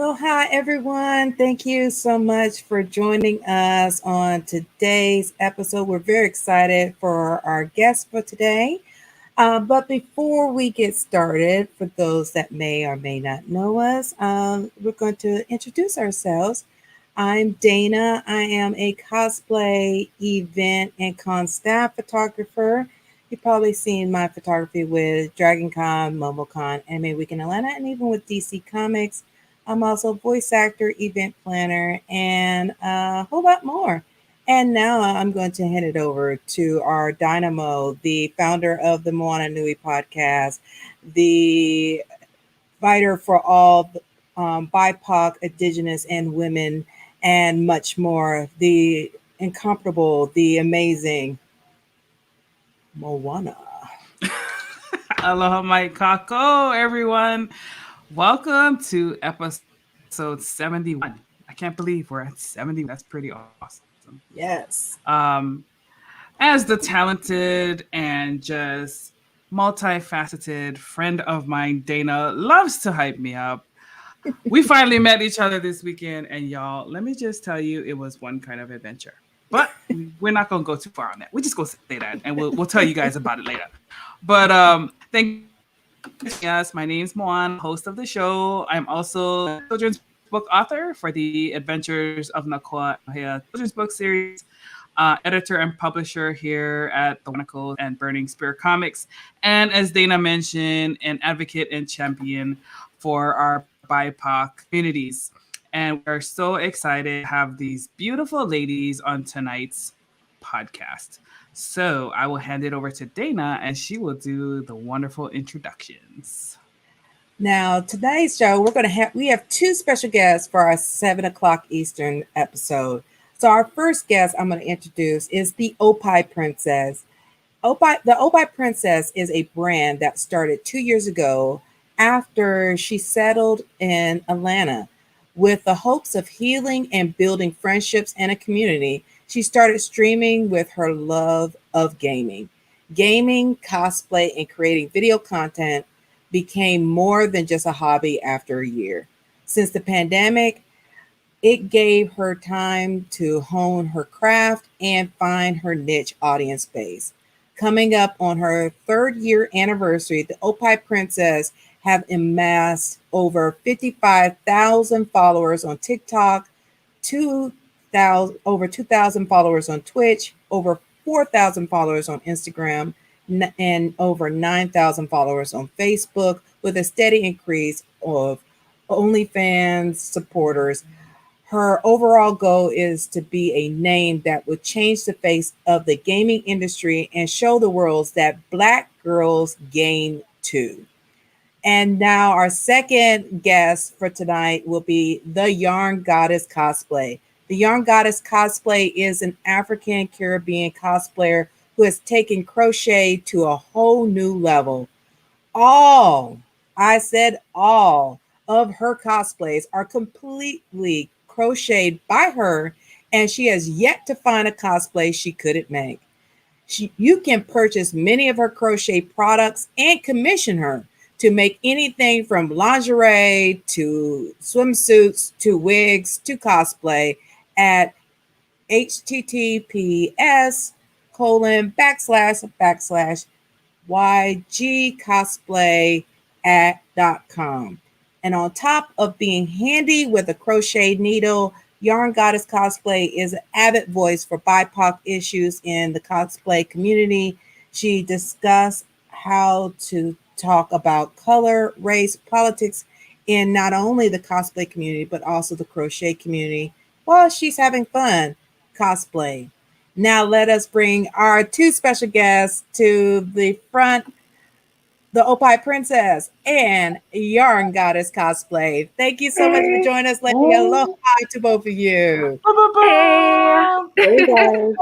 Aloha, everyone. Thank you so much for joining us on today's episode. We're very excited for our guest for today. But before we get started, for those that may or may not know us, we're going to introduce ourselves. I'm Dana. I am a cosplay event and con staff photographer. You've probably seen my photography with Dragon Con, MomoCon, Anime Week in Atlanta, and even with DC Comics. I'm also a voice actor, event planner, and a whole lot more. And now I'm going to hand it over to our Dynamo, the founder of the Moana Nui Podcast, the fighter for all BIPOC, Indigenous, and women, and much more. The incomparable, the amazing Moana. Aloha mai kako, everyone. Welcome to episode 71. I can't believe we're at 70. That's pretty awesome. Yes. As the talented and just multifaceted friend of mine, Dana, loves to hype me up. We finally met each other this weekend, and y'all, let me just tell you, it was one kind of adventure. But we're not gonna go too far on that. We're just gonna say that, and we'll tell you guys about it later. But thank you. Yes, my name's Moana, host of the show. I'm also a children's book author for the Adventures of Nakoa children's book series, editor and publisher here at the Wanako and Burning Spear Comics, and as Dana mentioned, an advocate and champion for our BIPOC communities. And we're so excited to have these beautiful ladies on tonight's podcast. So I will hand it over to Dana and she will do the wonderful introductions. Now, today's show, we have two special guests for our 7 o'clock Eastern episode. So our first guest I'm going to introduce is the Oppai Princess. The Oppai Princess is a brand that started 2 years ago after she settled in Atlanta. With the hopes of healing and building friendships and a community, she started streaming with her love of gaming. Gaming, cosplay, and creating video content became more than just a hobby after a year. Since the pandemic, it gave her time to hone her craft and find her niche audience base. Coming up on her 3rd-year anniversary, the Oppai Princess have amassed over 55,000 followers on TikTok, over 2,000 followers on Twitch, over 4,000 followers on Instagram, and over 9,000 followers on Facebook, with a steady increase of OnlyFans supporters. Her overall goal is to be a name that would change the face of the gaming industry and show the world that Black girls game too. And now our second guest for tonight will be the Yarn Goddess Cosplay. The Yarn Goddess Cosplay is an African Caribbean cosplayer who has taken crochet to a whole new level. All of her cosplays are completely crocheted by her, and she has yet to find a cosplay she couldn't make. You can purchase many of her crochet products and commission her to make anything from lingerie to swimsuits to wigs to cosplay at https://ygcosplay.com. And on top of being handy with a crochet needle, Yarn Goddess Cosplay is an avid voice for BIPOC issues in the cosplay community. She discussed how to talk about color, race, politics in not only the cosplay community, but also the crochet community while she's having fun cosplaying. Now let us bring our two special guests to the front, the Oppai Princess and Yarn Goddess Cosplay. Thank you so much for joining us, lady. Aloha to both of you. Hey guys.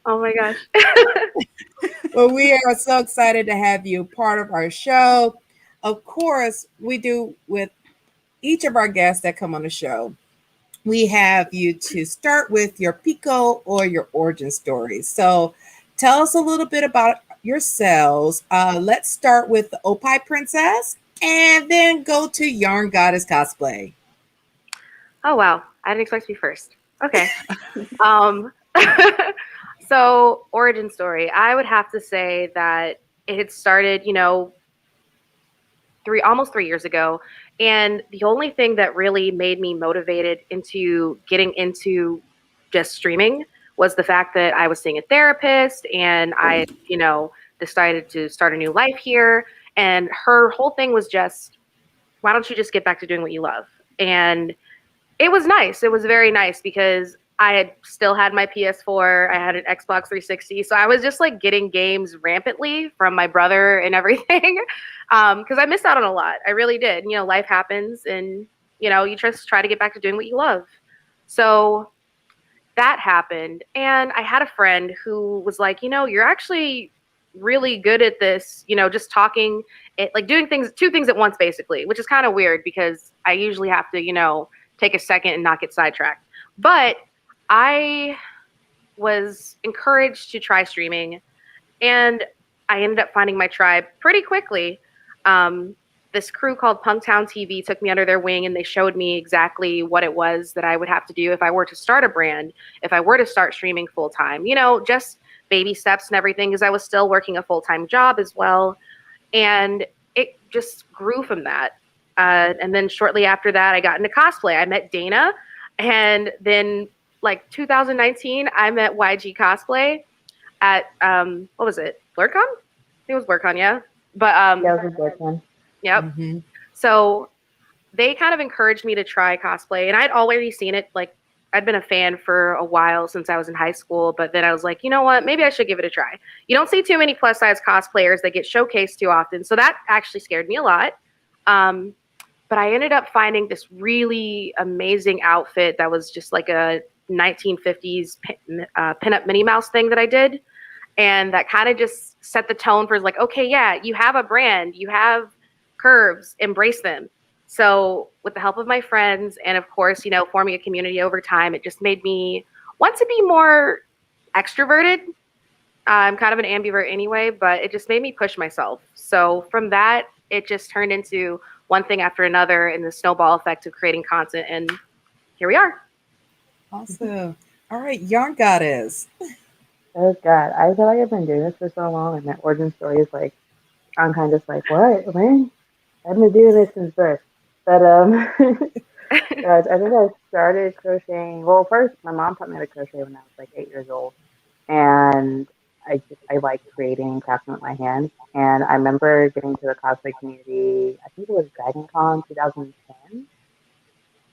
Oh my gosh. Well, we are so excited to have you part of our show. Of course, we do with each of our guests that come on the show. We have you to start with your Pico or your origin story. So tell us a little bit about yourselves. Let's start with the Oppai Princess. and then go to Yarn Goddess Cosplay. Oh wow, I didn't expect to be first. Okay. um, so origin story. I would have to say that it had started, almost 3 years ago, and the only thing that really made me motivated into getting into just streaming was the fact that I was seeing a therapist, and I, decided to start a new life here. And her whole thing was just, why don't you just get back to doing what you love? And it was nice. It was very nice because I had still had my PS4. I had an Xbox 360. So I was just like getting games rampantly from my brother and everything. Because I missed out on a lot. I really did. Life happens, and, you just try to get back to doing what you love. So that happened. And I had a friend who was like, you're actually really good at this, just talking, like doing two things at once, basically, which is kind of weird because I usually have to, take a second and not get sidetracked. But I was encouraged to try streaming, and I ended up finding my tribe pretty quickly. This crew called Punktown TV took me under their wing, and they showed me exactly what it was that I would have to do if I were to start a brand, if I were to start streaming full time, just baby steps and everything, because I was still working a full-time job as well. And it just grew from that. And then shortly after that, I got into cosplay. I met Dana, and then like 2019, I met YG Cosplay at what was it? BlurCon? I think it was BlurCon, yeah. But yeah, it was a BlurCon. Yep. Mm-hmm. So they kind of encouraged me to try cosplay, and I'd already seen it. Like, I'd been a fan for a while since I was in high school, but then I was like, you know what? Maybe I should give it a try. You don't see too many plus size cosplayers that get showcased too often, so that actually scared me a lot. But I ended up finding this really amazing outfit that was just like a 1950s pinup Minnie Mouse thing that I did. And that kind of just set the tone for like, okay, yeah, you have a brand, you have curves, embrace them. So with the help of my friends and of course, forming a community over time, it just made me want to be more extroverted. I'm kind of an ambivert anyway, but it just made me push myself. So from that, it just turned into one thing after another and the snowball effect of creating content. And here we are. Awesome. All right, Yarn Goddess. Oh God, I feel like I've been doing this for so long, and that origin story is like, I'm kind of just like, what? When? I've been doing this since birth. But I think I started crocheting. Well, first my mom taught me how to crochet when I was like 8 years old, and I like creating, crafting with my hands. And I remember getting to the cosplay community. I think it was Dragon Con 2010.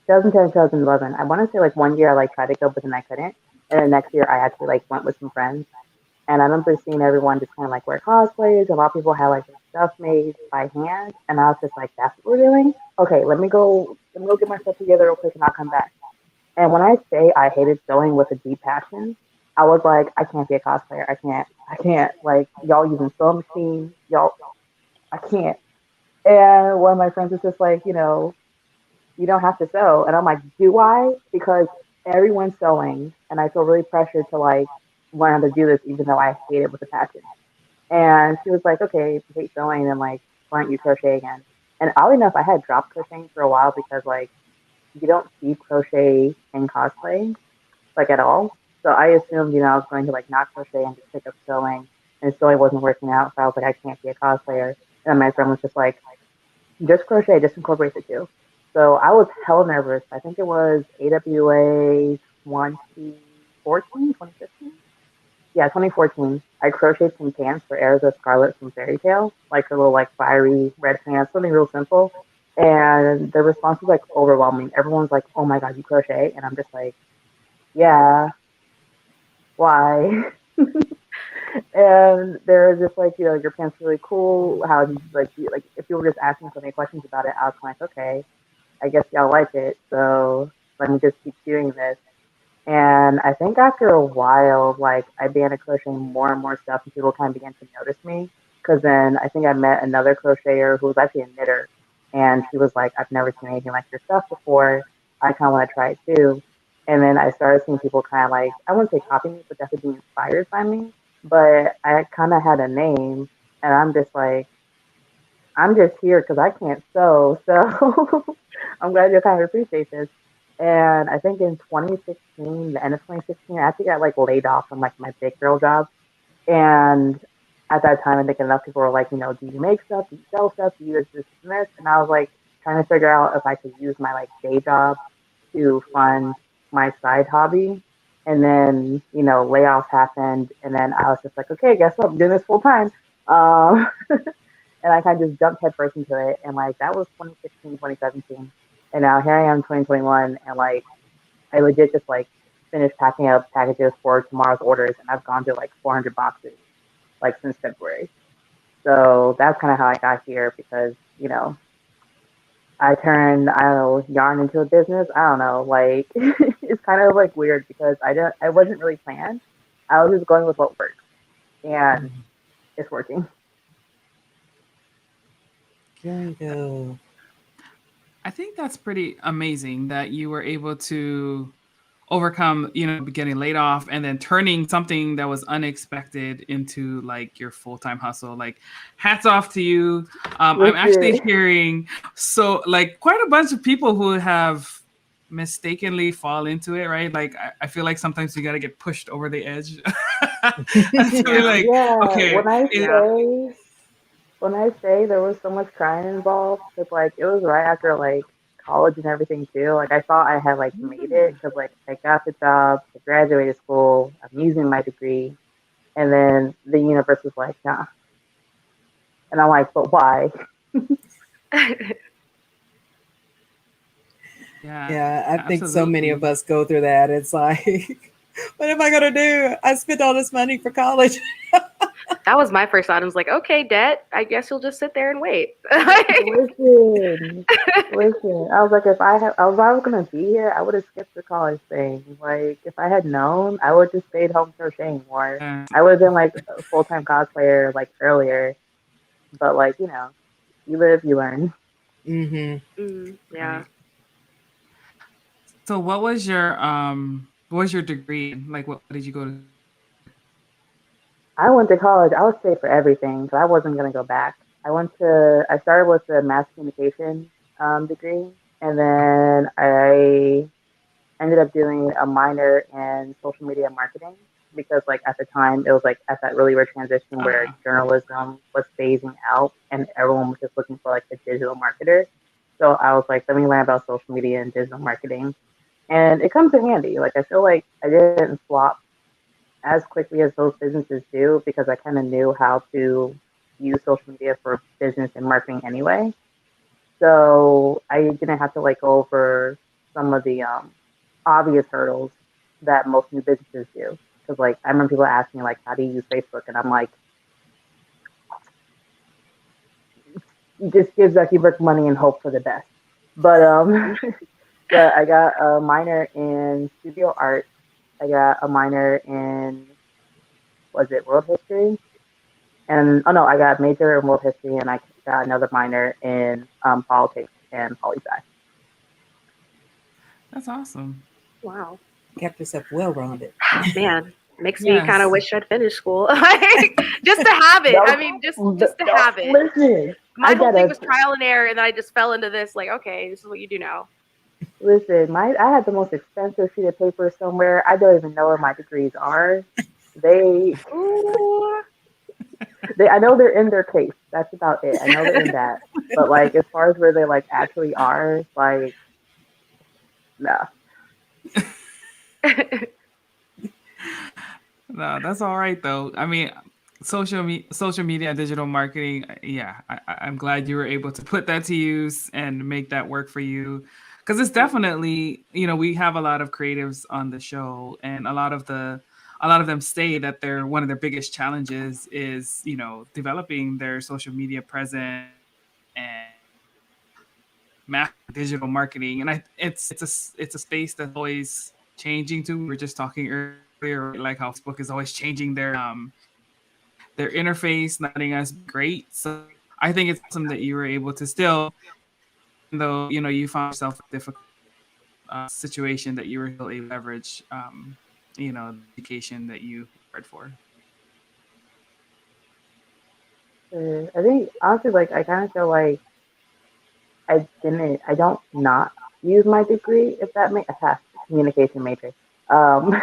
2010, 2011. I want to say like one year I like tried to go, but then I couldn't. And the next year I actually like went with some friends. And I remember seeing everyone just kind of like wear cosplays. A lot of people had like their stuff made by hand. And I was just like, that's what we're doing? Okay, let me go get my stuff together real quick and I'll come back. And when I say I hated sewing with a deep passion, I was like, I can't be a cosplayer. I can't. Like, y'all using sewing machine. I can't. And one of my friends was just like, you don't have to sew. And I'm like, do I? Because everyone's sewing, and I feel really pressured to like learn how to do this, even though I hate it with a passion. And she was like, okay, if you hate sewing, then like, why don't you crochet again? And oddly enough, I had dropped crocheting for a while because like, you don't see crochet in cosplay, like at all. So I assumed, I was going to like not crochet and just pick up sewing, and sewing wasn't working out. So I was like, I can't be a cosplayer. And my friend was just like, just crochet, just incorporate the two. So I was hell nervous. I think it was AWA 2014, 2015. Yeah, 2014. I crocheted some pants for Erza Scarlet from Fairy Tale, like her little like fiery red pants, something real simple. And the response was like overwhelming. Everyone's like, "Oh my god, you crochet?" And I'm just like, "Yeah, why?" And they're just like, your pants are really cool. How do you like if you were just asking so many questions about it, I was like, okay, I guess y'all like it, so let me just keep doing this. And I think after a while, like I began to crochet more and more stuff, and people kind of began to notice me. Because then I think I met another crocheter who was actually a knitter, and she was like, "I've never seen anything like your stuff before. I kind of want to try it too." And then I started seeing people kind of like, I wouldn't say copy me, but definitely being inspired by me. But I kind of had a name, and I'm just like, I'm just here because I can't sew. So I'm glad you kind of appreciate this. And I think in 2016, the end of 2016, I think I like laid off from like my big girl job. And at that time, I think enough people were like, do you make stuff? Do you sell stuff? Do you use this and this? And I was like trying to figure out if I could use my like day job to fund my side hobby. And then, layoffs happened. And then I was just like, okay, guess what? I'm doing this full time. Um, and I kind of just jumped headfirst into it. And like that was 2016, 2017. And now here I am, 2021. And like I legit just like finished packing up packages for tomorrow's orders. And I've gone through like 400 boxes like since February. So that's kind of how I got here because, I turned, I don't know, yarn into a business. I don't know, like it's kind of like weird because I wasn't really planned. I was just going with what works, and it's working. There you go. I think that's pretty amazing that you were able to overcome, getting laid off and then turning something that was unexpected into like your full-time hustle. Like hats off to you. I'm actually hearing like quite a bunch of people who have mistakenly fall into it, right? Like I feel like sometimes you got to get pushed over the edge. Like, okay. When I say there was so much crying involved, because like it was right after like college and everything too. Like I thought I had like made it because like I got the job, I graduated school, I'm using my degree, and then the universe was like, nah. And I'm like, but why? Yeah, I think so many of us go through that. It's like, what am I going to do? I spent all this money for college. That was my first thought. I was like, okay, debt, I guess you'll just sit there and wait. Listen. I was like, if I was gonna be here, I would have skipped the college thing. Like, if I had known, I would just stayed home crocheting more. I would have been like a full-time cosplayer like earlier. But like, you live, you learn. Yeah. So what was your degree? Like what did you go to? I went to college. I would stay for everything, so I wasn't gonna go back. I started with the mass communication degree, and then I ended up doing a minor in social media marketing because like at the time it was like at that really weird transition where journalism was phasing out and everyone was just looking for like a digital marketer. So I was like, let me learn about social media and digital marketing. And it comes in handy. Like I feel like I didn't flop as quickly as those businesses do because I kind of knew how to use social media for business and marketing anyway. So I didn't have to like go over some of the obvious hurdles that most new businesses do. Because like I remember people asking like, how do you use Facebook? And I'm like, just give Zuckerberg money and hope for the best. But but I got a minor in studio art. I got a minor in world history? And oh no, I got a major in world history, and I got another minor in politics and poli sci. That's awesome. Wow. Kept yourself well rounded. Man, makes me kind of wish I'd finished school. Just to have it. I mean, just to have it. Listen, my whole thing was trial and error, and then I just fell into this. Like, okay, this is what you do now. Listen, I had the most expensive sheet of paper somewhere. I don't even know where my degrees are. I know they're in their case. That's about it. I know they're in that. But like, as far as where they like actually are, like, no. No, that's all right though. I mean, social media, digital marketing. Yeah, I'm glad you were able to put that to use and make that work for you. Because it's definitely, we have a lot of creatives on the show, and a lot of them say that one of their biggest challenges is, developing their social media presence and digital marketing. And it's a space that's always changing too. We were just talking earlier, like how Facebook is always changing their interface, letting us be great. So I think it's awesome that you were able to still, even though you found yourself in a difficult situation, that you were still able to leverage, the education that you prepared for. I think honestly, like I kind of feel like I don't not use my degree, if that makes communication major. Um,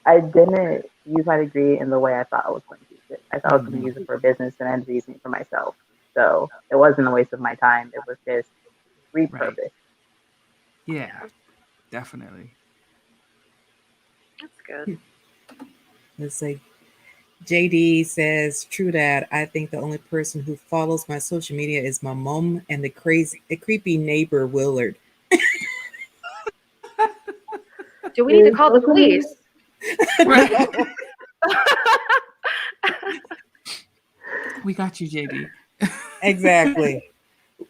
I didn't use my degree in the way I thought I was going to use it. I thought I was going to use it for business and I ended up using it for myself. So it wasn't a waste of my time. It was just Right. repurposed. Yeah, definitely. That's good. Let's say JD says, true that. I think the only person who follows my social media is my mom and the creepy neighbor Willard. Do we need to call the Social media? police? Right. We got you, JD. Exactly.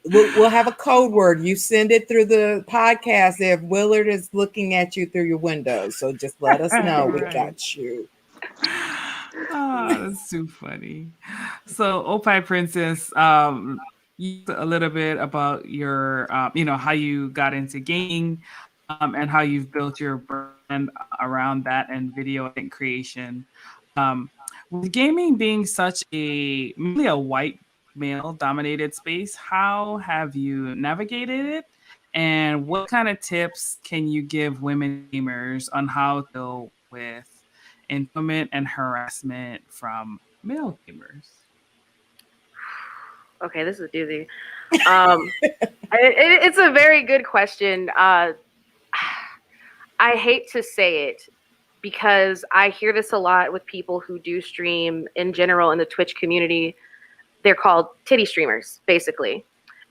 We'll have a code word. You send it through the podcast if Willard is looking at you through your window. So just let us know. We Right. got you. Oh, that's too funny. So, Oppai Princess, you a little bit about your, how you got into gaming, and how you've built your brand around that and video and creation. With gaming being such mainly a white male dominated space, how have you navigated it? And what kind of tips can you give women gamers on how to deal with entitlement and harassment from male gamers? Okay, this is a doozy. It's a very good question. I hate to say it because I hear this a lot with people who do stream in general in the Twitch community. They're called titty streamers, basically.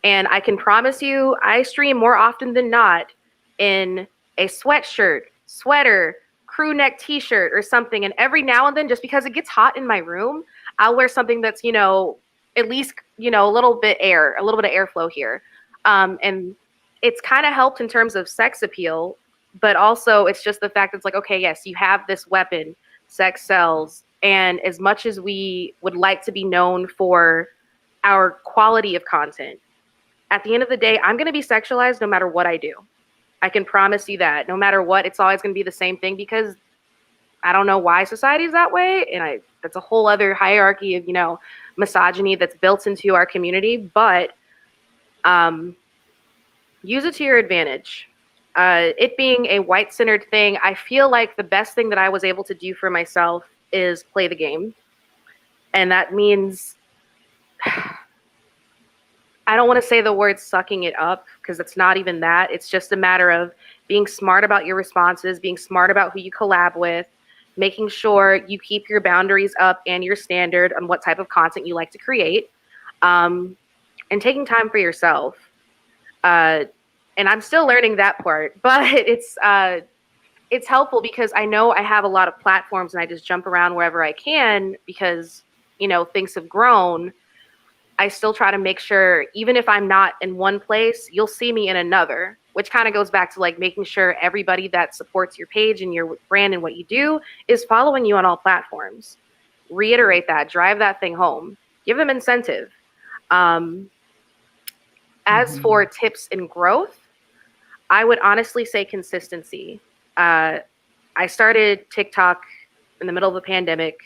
And I can promise you, I stream more often than not in a sweatshirt, sweater, crew neck t-shirt or something. And every now and then, just because it gets hot in my room, I'll wear something that's, at least, a little bit of airflow here. And it's kind of helped in terms of sex appeal, but also it's just the fact it's like, okay, yes, you have this weapon, sex sells. And as much as we would like to be known for our quality of content, at the end of the day, I'm going to be sexualized no matter what I do. I can promise you that. No matter what, it's always going to be the same thing because I don't know why society is that way. And that's a whole other hierarchy of, misogyny that's built into our community. But use it to your advantage. It being a white-centered thing, I feel like the best thing that I was able to do for myself is play the game. And that means, I don't want to say the word sucking it up because it's not even that. It's just a matter of being smart about your responses, being smart about who you collab with, making sure you keep your boundaries up and your standard on what type of content you like to create, and taking time for yourself. And I'm still learning that part, but it's helpful because I know I have a lot of platforms and I just jump around wherever I can because, things have grown. I still try to make sure, even if I'm not in one place, you'll see me in another, which kind of goes back to like making sure everybody that supports your page and your brand and what you do is following you on all platforms. Reiterate that, drive that thing home, give them incentive. As for tips and growth, I would honestly say consistency. I started TikTok in the middle of the pandemic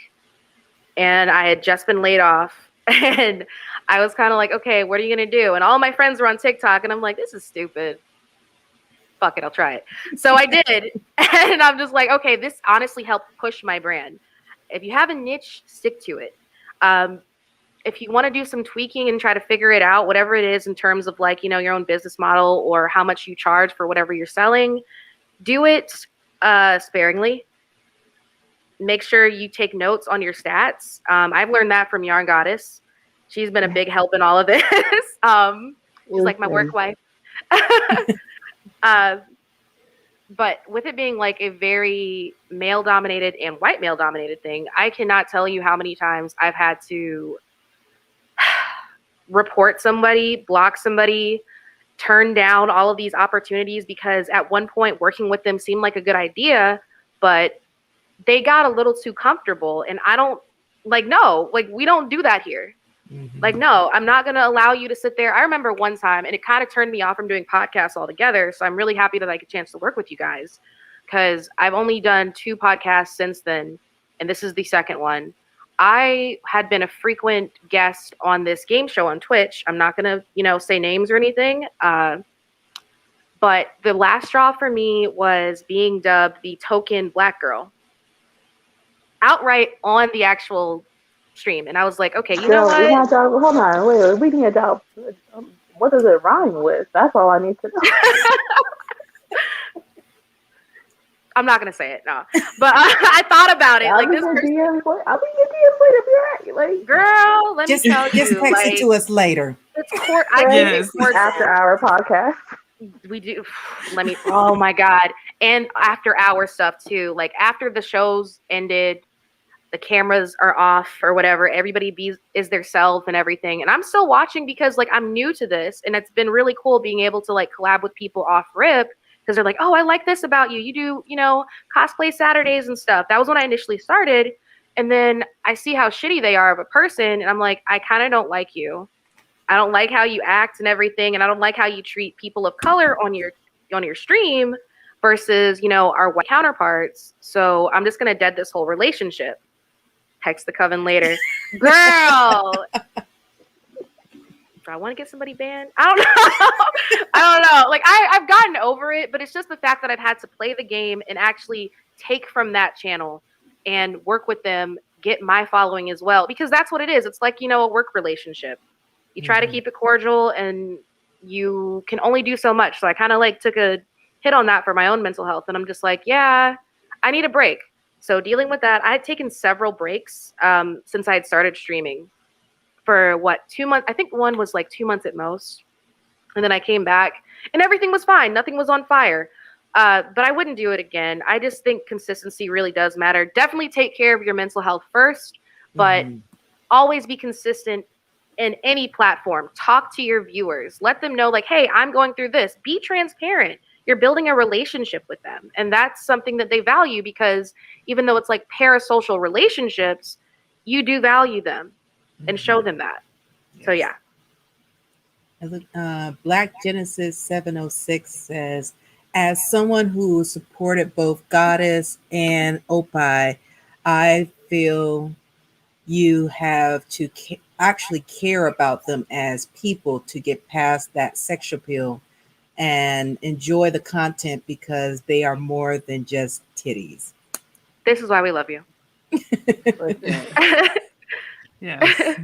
and I had just been laid off and I was kind of like, okay, what are you going to do? And all my friends were on TikTok and I'm like, this is stupid. Fuck it, I'll try it. So I did. And I'm just like, okay, this honestly helped push my brand. If you have a niche, stick to it. If you want to do some tweaking and try to figure it out, whatever it is in terms of like, your own business model or how much you charge for whatever you're selling, do it sparingly. Make sure you take notes on your stats. I've learned that from Yarn Goddess. She's been a big help in all of this. She's like my work wife. But with it being like a very male dominated and white male dominated thing, I cannot tell you how many times I've had to report somebody, block somebody, turn down all of these opportunities because at one point working with them seemed like a good idea, but they got a little too comfortable. And I don't no, we don't do that here. Mm-hmm. No, I'm not going to allow you to sit there. I remember one time, and it kind of turned me off from doing podcasts altogether. So I'm really happy that I get a chance to work with you guys because I've only done 2 podcasts since then. And this is the second one. I had been a frequent guest on this game show on Twitch. I'm not going to, say names or anything. But the last straw for me was being dubbed the token black girl outright on the actual stream. And I was like, okay, you know what? Hold on, wait, we need to doubt. What does it rhyme with? That's all I need to know. I'm not gonna say it, no. But I thought about it. I'll be your DM later, like, girl. Let me tell you, just text it to us later. It's yes. After our podcast. We do. Oh my God. And after hour stuff too. Like after the shows ended, the cameras are off or whatever. Everybody is their self and everything. And I'm still watching because like I'm new to this, and it's been really cool being able to like collab with people off rip. Because they're like, oh, I like this about you. You do, cosplay Saturdays and stuff. That was when I initially started. And then I see how shitty they are of a person. And I'm like, I kind of don't like you. I don't like how you act and everything. And I don't like how you treat people of color on your stream versus, our white counterparts. So I'm just going to dead this whole relationship. Text the coven later. Girl. I want to get somebody banned. I don't know. Like I've gotten over it, but it's just the fact that I've had to play the game and actually take from that channel and work with them, get my following as well, because that's what it is. It's like, a work relationship. You try to keep it cordial and you can only do so much. So I kind of like took a hit on that for my own mental health. And I'm just like, yeah, I need a break. So dealing with that, I had taken several breaks since I had started streaming. For 2 months? I think one was like 2 months at most. And then I came back and everything was fine. Nothing was on fire. But I wouldn't do it again. I just think consistency really does matter. Definitely take care of your mental health first, but always be consistent in any platform. Talk to your viewers. Let them know like, hey, I'm going through this. Be transparent. You're building a relationship with them. And that's something that they value because even though it's like parasocial relationships, you do value them. And show them that. Yes. So yeah. Black Genesis 706 says, as someone who supported both Goddess and Oppai, I feel you have to actually care about them as people to get past that sex appeal and enjoy the content because they are more than just titties. This is why we love you. Yes.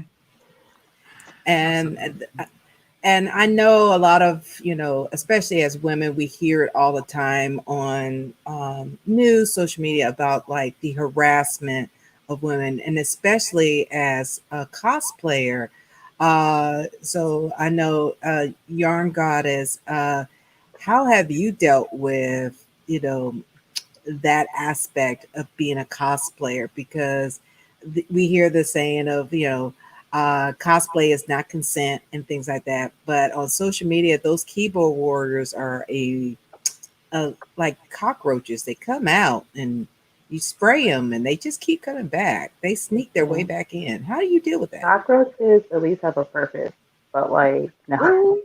And I know a lot of, especially as women, we hear it all the time on news, social media about like the harassment of women, and especially as a cosplayer. So I know Yarn Goddess, how have you dealt with, that aspect of being a cosplayer? Because we hear the saying of, cosplay is not consent and things like that. But on social media, those keyboard warriors are like cockroaches. They come out and you spray them and they just keep coming back. They sneak their way back in. How do you deal with that? Cockroaches at least have a purpose, but like, no.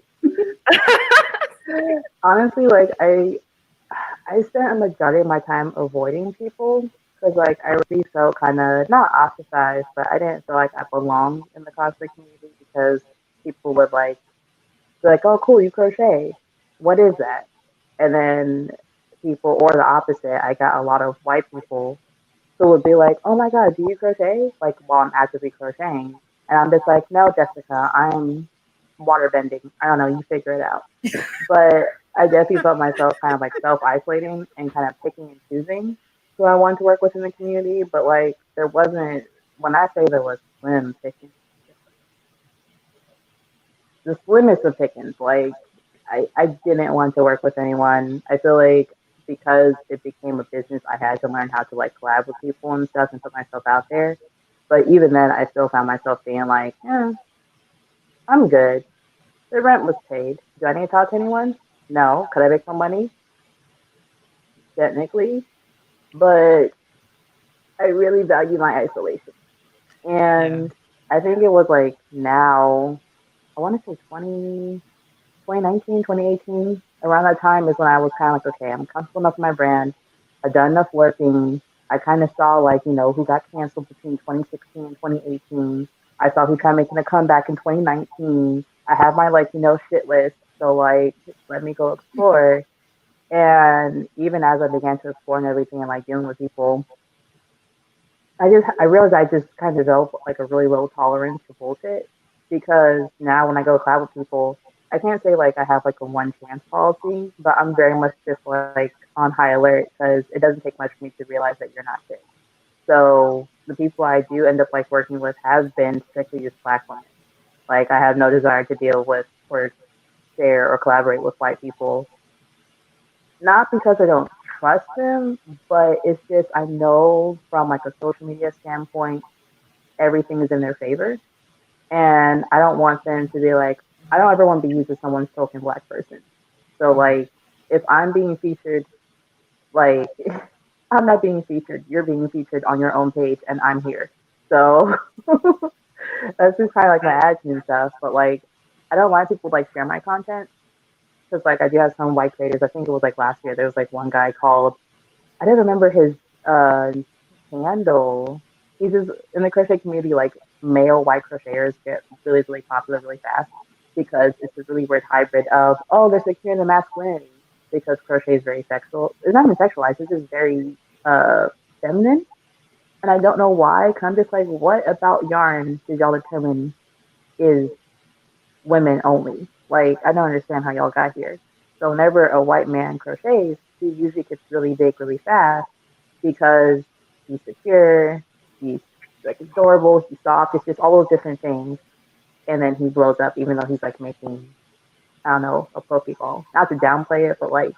Honestly, like I spent a majority of my time avoiding people. Because, like, I really felt kind of, not ostracized, but I didn't feel like I belonged in the cosplay community because people would, be like, oh, cool, you crochet. What is that? And then people, or the opposite, I got a lot of white people who would be like, oh, my God, do you crochet? Like, while I'm actively crocheting. And I'm just like, no, Jessica, I'm water bending. I don't know, you figure it out. But I definitely felt myself kind of, like, self-isolating and kind of picking and choosing who I wanted to work with in the community, but like there wasn't, when I say there was slim pickings, the slimmest of pickings, like I didn't want to work with anyone. I feel like because it became a business, I had to learn how to like collab with people and stuff and put myself out there. But even then, I still found myself being like, I'm good. The rent was paid. Do I need to talk to anyone? No. Could I make some money? Technically. But I really value my isolation. And I think it was like now, I want to say 2019, 2018, around that time is when I was kind of like, okay, I'm comfortable enough with my brand. I've done enough working. I kind of saw like, who got canceled between 2016 and 2018. I saw who tried making a comeback in 2019. I have my like, shit list. So like, let me go explore. And even as I began to explore and everything and like dealing with people, I realized I just kind of developed like a really low tolerance for bullshit because now when I go collab with people, I can't say like I have like a one chance policy, but I'm very much just like on high alert because it doesn't take much for me to realize that you're not shit. So the people I do end up like working with have been strictly just black women. Like I have no desire to deal with or share or collaborate with white people. Not because I don't trust them, but it's just I know from like a social media standpoint, everything is in their favor. And I don't want them to be like, I don't ever want to be used as someone's token black person. So like if I'm being featured, like I'm not being featured, you're being featured on your own page and I'm here. So that's just kind of like my attitude and stuff. But like I don't want people to like share my content because like I do have some white creators. I think it was like last year there was like one guy called, I don't remember his uh handle. He's just in the crochet community, like male white crocheters get really, really popular really fast because it's a really weird hybrid of, oh, they're securing the masculinity because crochet is very sexual. It's not even sexualized, it's just very feminine. And I don't know why. Cause I'm just like, what about yarn did y'all determine is women only? Like, I don't understand how y'all got here. So whenever a white man crochets, he usually gets really big really fast because he's secure, he's like adorable, he's soft, it's just all those different things. And then he blows up even though he's like making, I don't know, a Pokeball. Not to downplay it, but like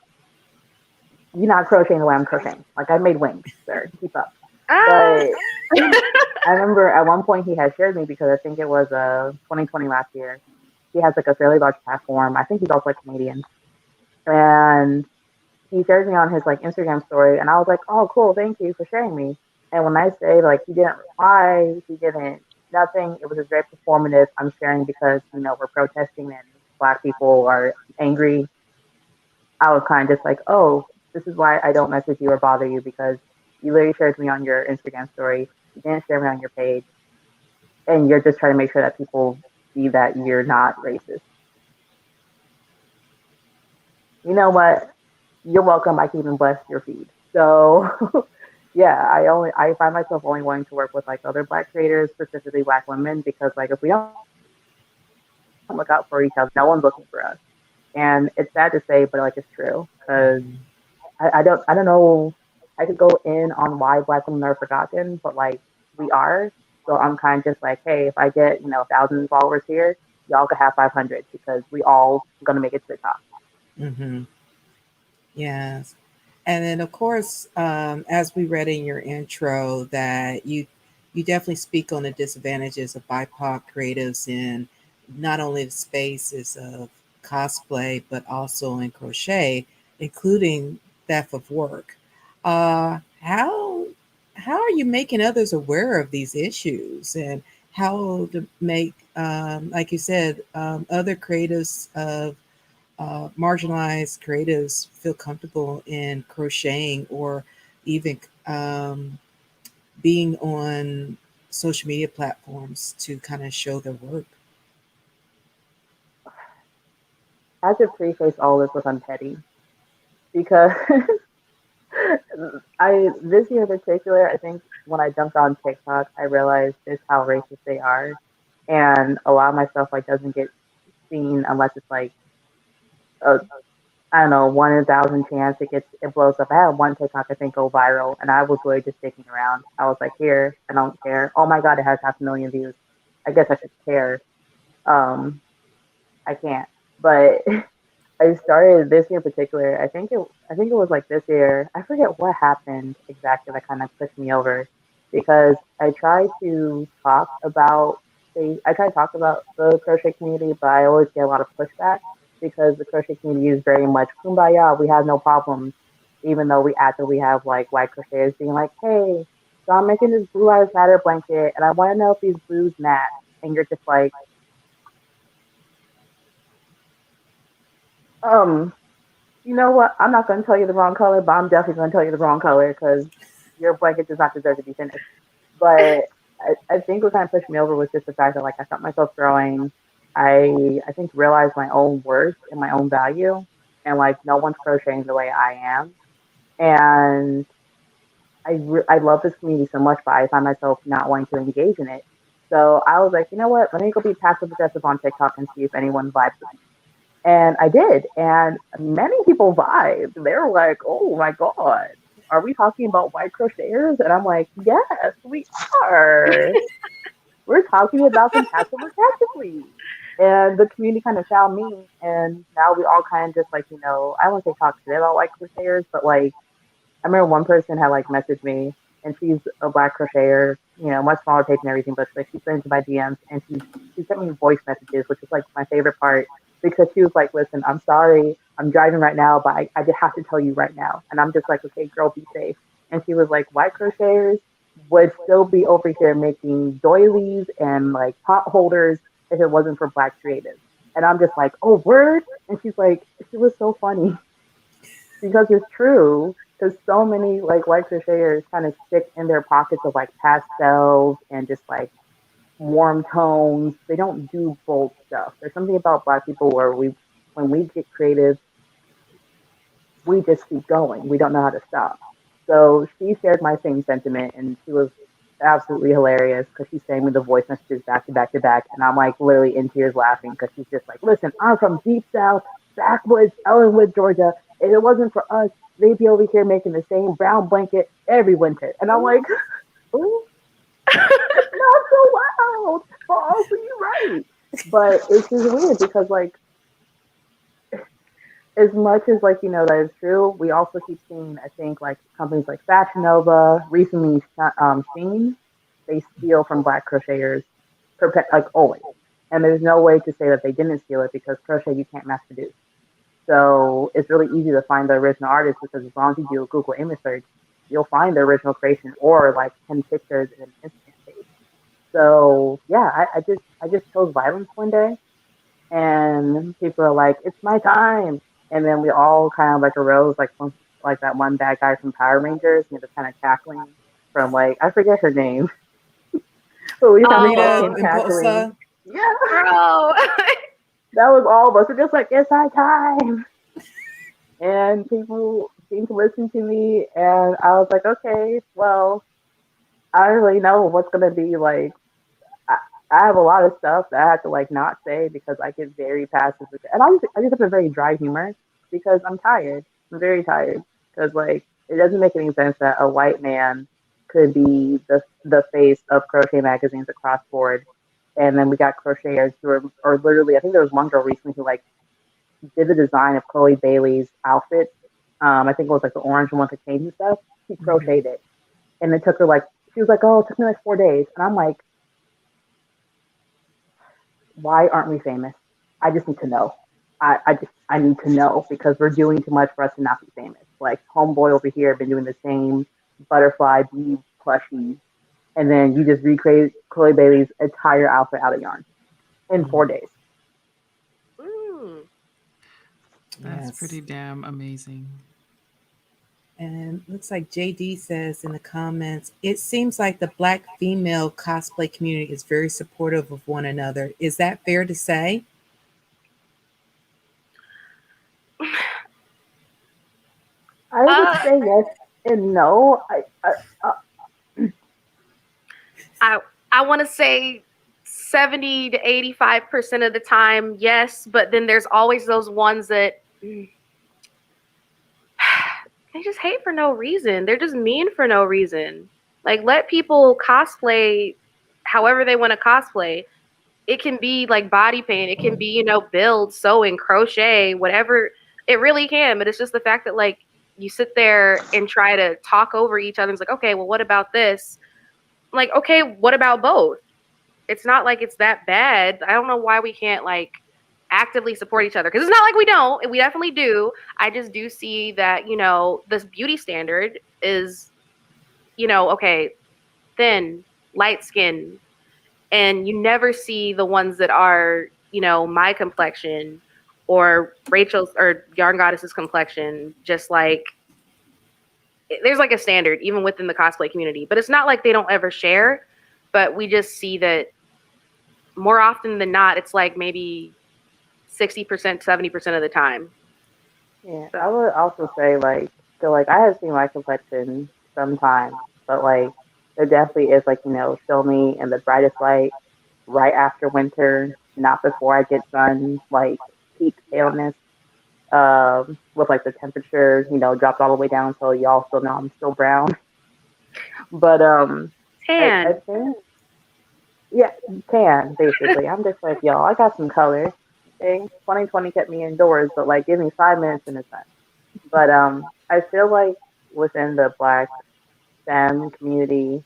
you're not crocheting the way I'm crocheting. Like I made wings, sir. Keep up. Ah. But I remember at one point he had shared me because I think it was 2020 last year. He has like a fairly large platform. I think he's also like Canadian. And he shared me on his like Instagram story and I was like, oh cool, thank you for sharing me. And when I say like he didn't reply, he didn't nothing, it was just very performative. I'm sharing because, we're protesting and black people are angry. I was kind of just like, oh, this is why I don't message you or bother you because you literally shared me on your Instagram story. You didn't share me on your page. And you're just trying to make sure that people see that you're not racist. You know what? You're welcome. I can even bless your feed. So yeah, I find myself only wanting to work with like other black creators, specifically black women, because like if we don't look out for each other, no one's looking for us. And it's sad to say, but like it's true. Because I don't know. I could go in on why black women are forgotten, but like we are. So I'm kind of just like, hey, if I get 1,000 followers here, y'all could have 500 because we all gonna make it to the top. Mm-hmm. Yes. And then, of course, as we read in your intro, that you definitely speak on the disadvantages of BIPOC creatives in not only the spaces of cosplay, but also in crochet, including theft of work. How are you making others aware of these issues and how to make, like you said, other creatives of marginalized creatives feel comfortable in crocheting or even being on social media platforms to kind of show their work? I have to preface all this with I'm petty because I this year in particular, I think when I jumped on TikTok, I realized just how racist they are, and a lot of my stuff like doesn't get seen unless it's like a I don't know 1 in 1,000 chance it blows up. I had one TikTok I think go viral, and I was really just sticking around. I was like, here, I don't care. Oh my god, it has 500,000 views. I guess I should care. Um, I can't, but I started this year in particular. I think it was like this year. I forget what happened exactly that kind of pushed me over because I try to talk about I try to talk about the crochet community, but I always get a lot of pushback because the crochet community is very much kumbaya. We have no problems, even though we actively have like white crocheters being like, "Hey, so I'm making this Blue Lives Matter blanket, and I want to know if these blues match." And you're just like, um, you know what? I'm not going to tell you the wrong color, but I'm definitely going to tell you the wrong color because your blanket does not deserve to be finished. But I think what kind of pushed me over was just the fact that like I felt myself growing. I think realized my own worth and my own value, and like no one's crocheting the way I am. And I love this community so much, but I find myself not wanting to engage in it. So I was like, you know what? Let me go be passive aggressive on TikTok and see if anyone vibes with me. And I did, and many people vibed. They were like, "Oh my god, are we talking about white crocheters?" And I'm like, "Yes, we are. We're talking about them passive aggressively." And the community kind of found me, and now we all kind of just like, I won't say talk shit about white crocheters, but like I remember one person had like messaged me, and she's a black crocheter, much smaller page and everything, but like she's into my DMs, and she sent me voice messages, which is like my favorite part because she was like, "Listen, I'm sorry, I'm driving right now, but I just have to tell you right now." And I'm just like, "Okay, girl, be safe." And she was like, "White crocheters would still be over here making doilies and like pot holders if it wasn't for black creatives." And I'm just like, "Oh, word." And she's like, "She was so funny." Because it's true. Because so many like white crocheters kind of stick in their pockets of like pastels and just like warm tones. They don't do bold stuff. There's something about black people where when we get creative, we just keep going. We don't know how to stop. So she shared my same sentiment, and she was absolutely hilarious because she's saying me the voice messages back to back to back, and I'm like literally in tears laughing because she's just like, "Listen, I'm from deep south, backwoods, Ellenwood, Georgia. If it wasn't for us, they'd be over here making the same brown blanket every winter." And I'm like, "Ooh, not so loud, but also you're right." But it's just weird because like as much as like that is true, we also keep seeing I think like companies like Fashion Nova, recently Sheen, they steal from black crocheters, like always. And there's no way to say that they didn't steal it because crochet you can't mass produce. So it's really easy to find the original artist because as long as you do a Google image search, you'll find the original creation or like 10 pictures in an instant page. So yeah, I just chose violence one day, and people are like, "It's my time," and then we all kind of like arose like that one bad guy from Power Rangers, just kind of cackling from like I forget her name, but we kind of all Rita came cackling. Impulsa. Yeah, Bro. that was all of us. We're just like, "It's our time," and people seemed to listen to me, and I was like, "Okay, well, I don't really know what's gonna be like." I have a lot of stuff that I have to like not say because I get very passive, and I just have a very dry humor because I'm tired. I'm very tired because like it doesn't make any sense that a white man could be the face of crochet magazines across board, and then we got crocheters who are literally. I think there was one girl recently who like did the design of Chloe Bailey's outfit. I think it was like the orange one with the chains and stuff. She crocheted it, and it took her like she was like, "Oh, it took me like 4 days," and I'm like, why aren't we famous? I just need to know. I need to know because we're doing too much for us to not be famous. Like homeboy over here been doing the same butterfly bee plushie, and then you just recreate Chloe Bailey's entire outfit out of yarn in 4 days. Mm. That's pretty damn amazing. And looks like JD says in the comments, it seems like the Black female cosplay community is very supportive of one another. Is that fair to say? I would say yes and no. I want to say 70 to 85% of the time, yes, but then there's always those ones that they just hate for no reason. They're just mean for no reason. Like, let people cosplay however they want to cosplay. It can be like body paint, it can be, build, sewing, crochet, whatever. It really can, but it's just the fact that like you sit there and try to talk over each other. It's like, okay, well, what about this? Like, okay, what about both? It's not like it's that bad. I don't know why we can't like actively support each other because it's not like we don't. We definitely do. I just do see that, this beauty standard is, okay, thin, light skin, and you never see the ones that are, my complexion or Rachel's or Yarn Goddess's complexion, just like there's like a standard even within the cosplay community, but it's not like they don't ever share, but we just see that more often than not, it's like maybe 60%, 70% of the time. Yeah, I would also say like, so like I have seen my complexion sometimes, but like there definitely is like, show me in the brightest light right after winter, not before I get sun, like peak paleness, with like the temperature, dropped all the way down so y'all still know I'm still brown. But I Tan. think yeah, tan basically. I'm just like, y'all, I got some color. Okay. 2020 kept me indoors, but like give me 5 minutes in the sun. But I feel like within the Black STEM community,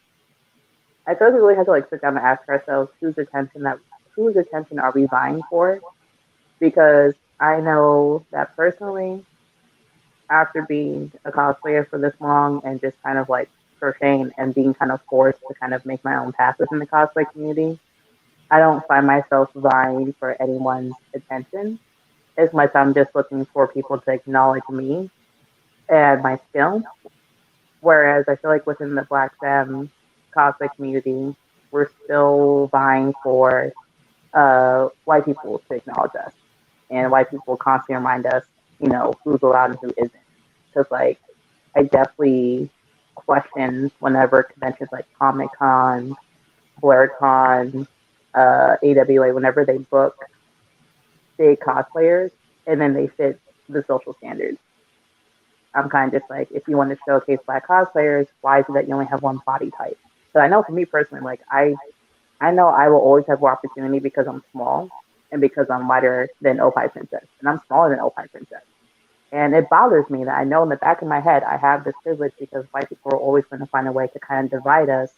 I feel like we really have to like sit down and ask ourselves whose attention are we vying for? Because I know that personally, after being a cosplayer for this long and just kind of like crocheting and being kind of forced to kind of make my own path within the cosplay community, I don't find myself vying for anyone's attention as much. I'm just looking for people to acknowledge me and my skill. Whereas I feel like within the Black Femme cosplay community, we're still vying for white people to acknowledge us, and white people constantly remind us, who's allowed and who isn't. Because like I definitely question whenever conventions like Comic Con, BlurCon, AWA, whenever they book big cosplayers and then they fit the social standards. I'm kind of just like, if you want to showcase Black cosplayers, why is it that you only have one body type? So I know for me personally, like I know I will always have more opportunity because I'm small and because I'm lighter than Oppai Princess, and I'm smaller than Oppai Princess. And it bothers me that I know in the back of my head I have this privilege because white people are always going to find a way to kind of divide us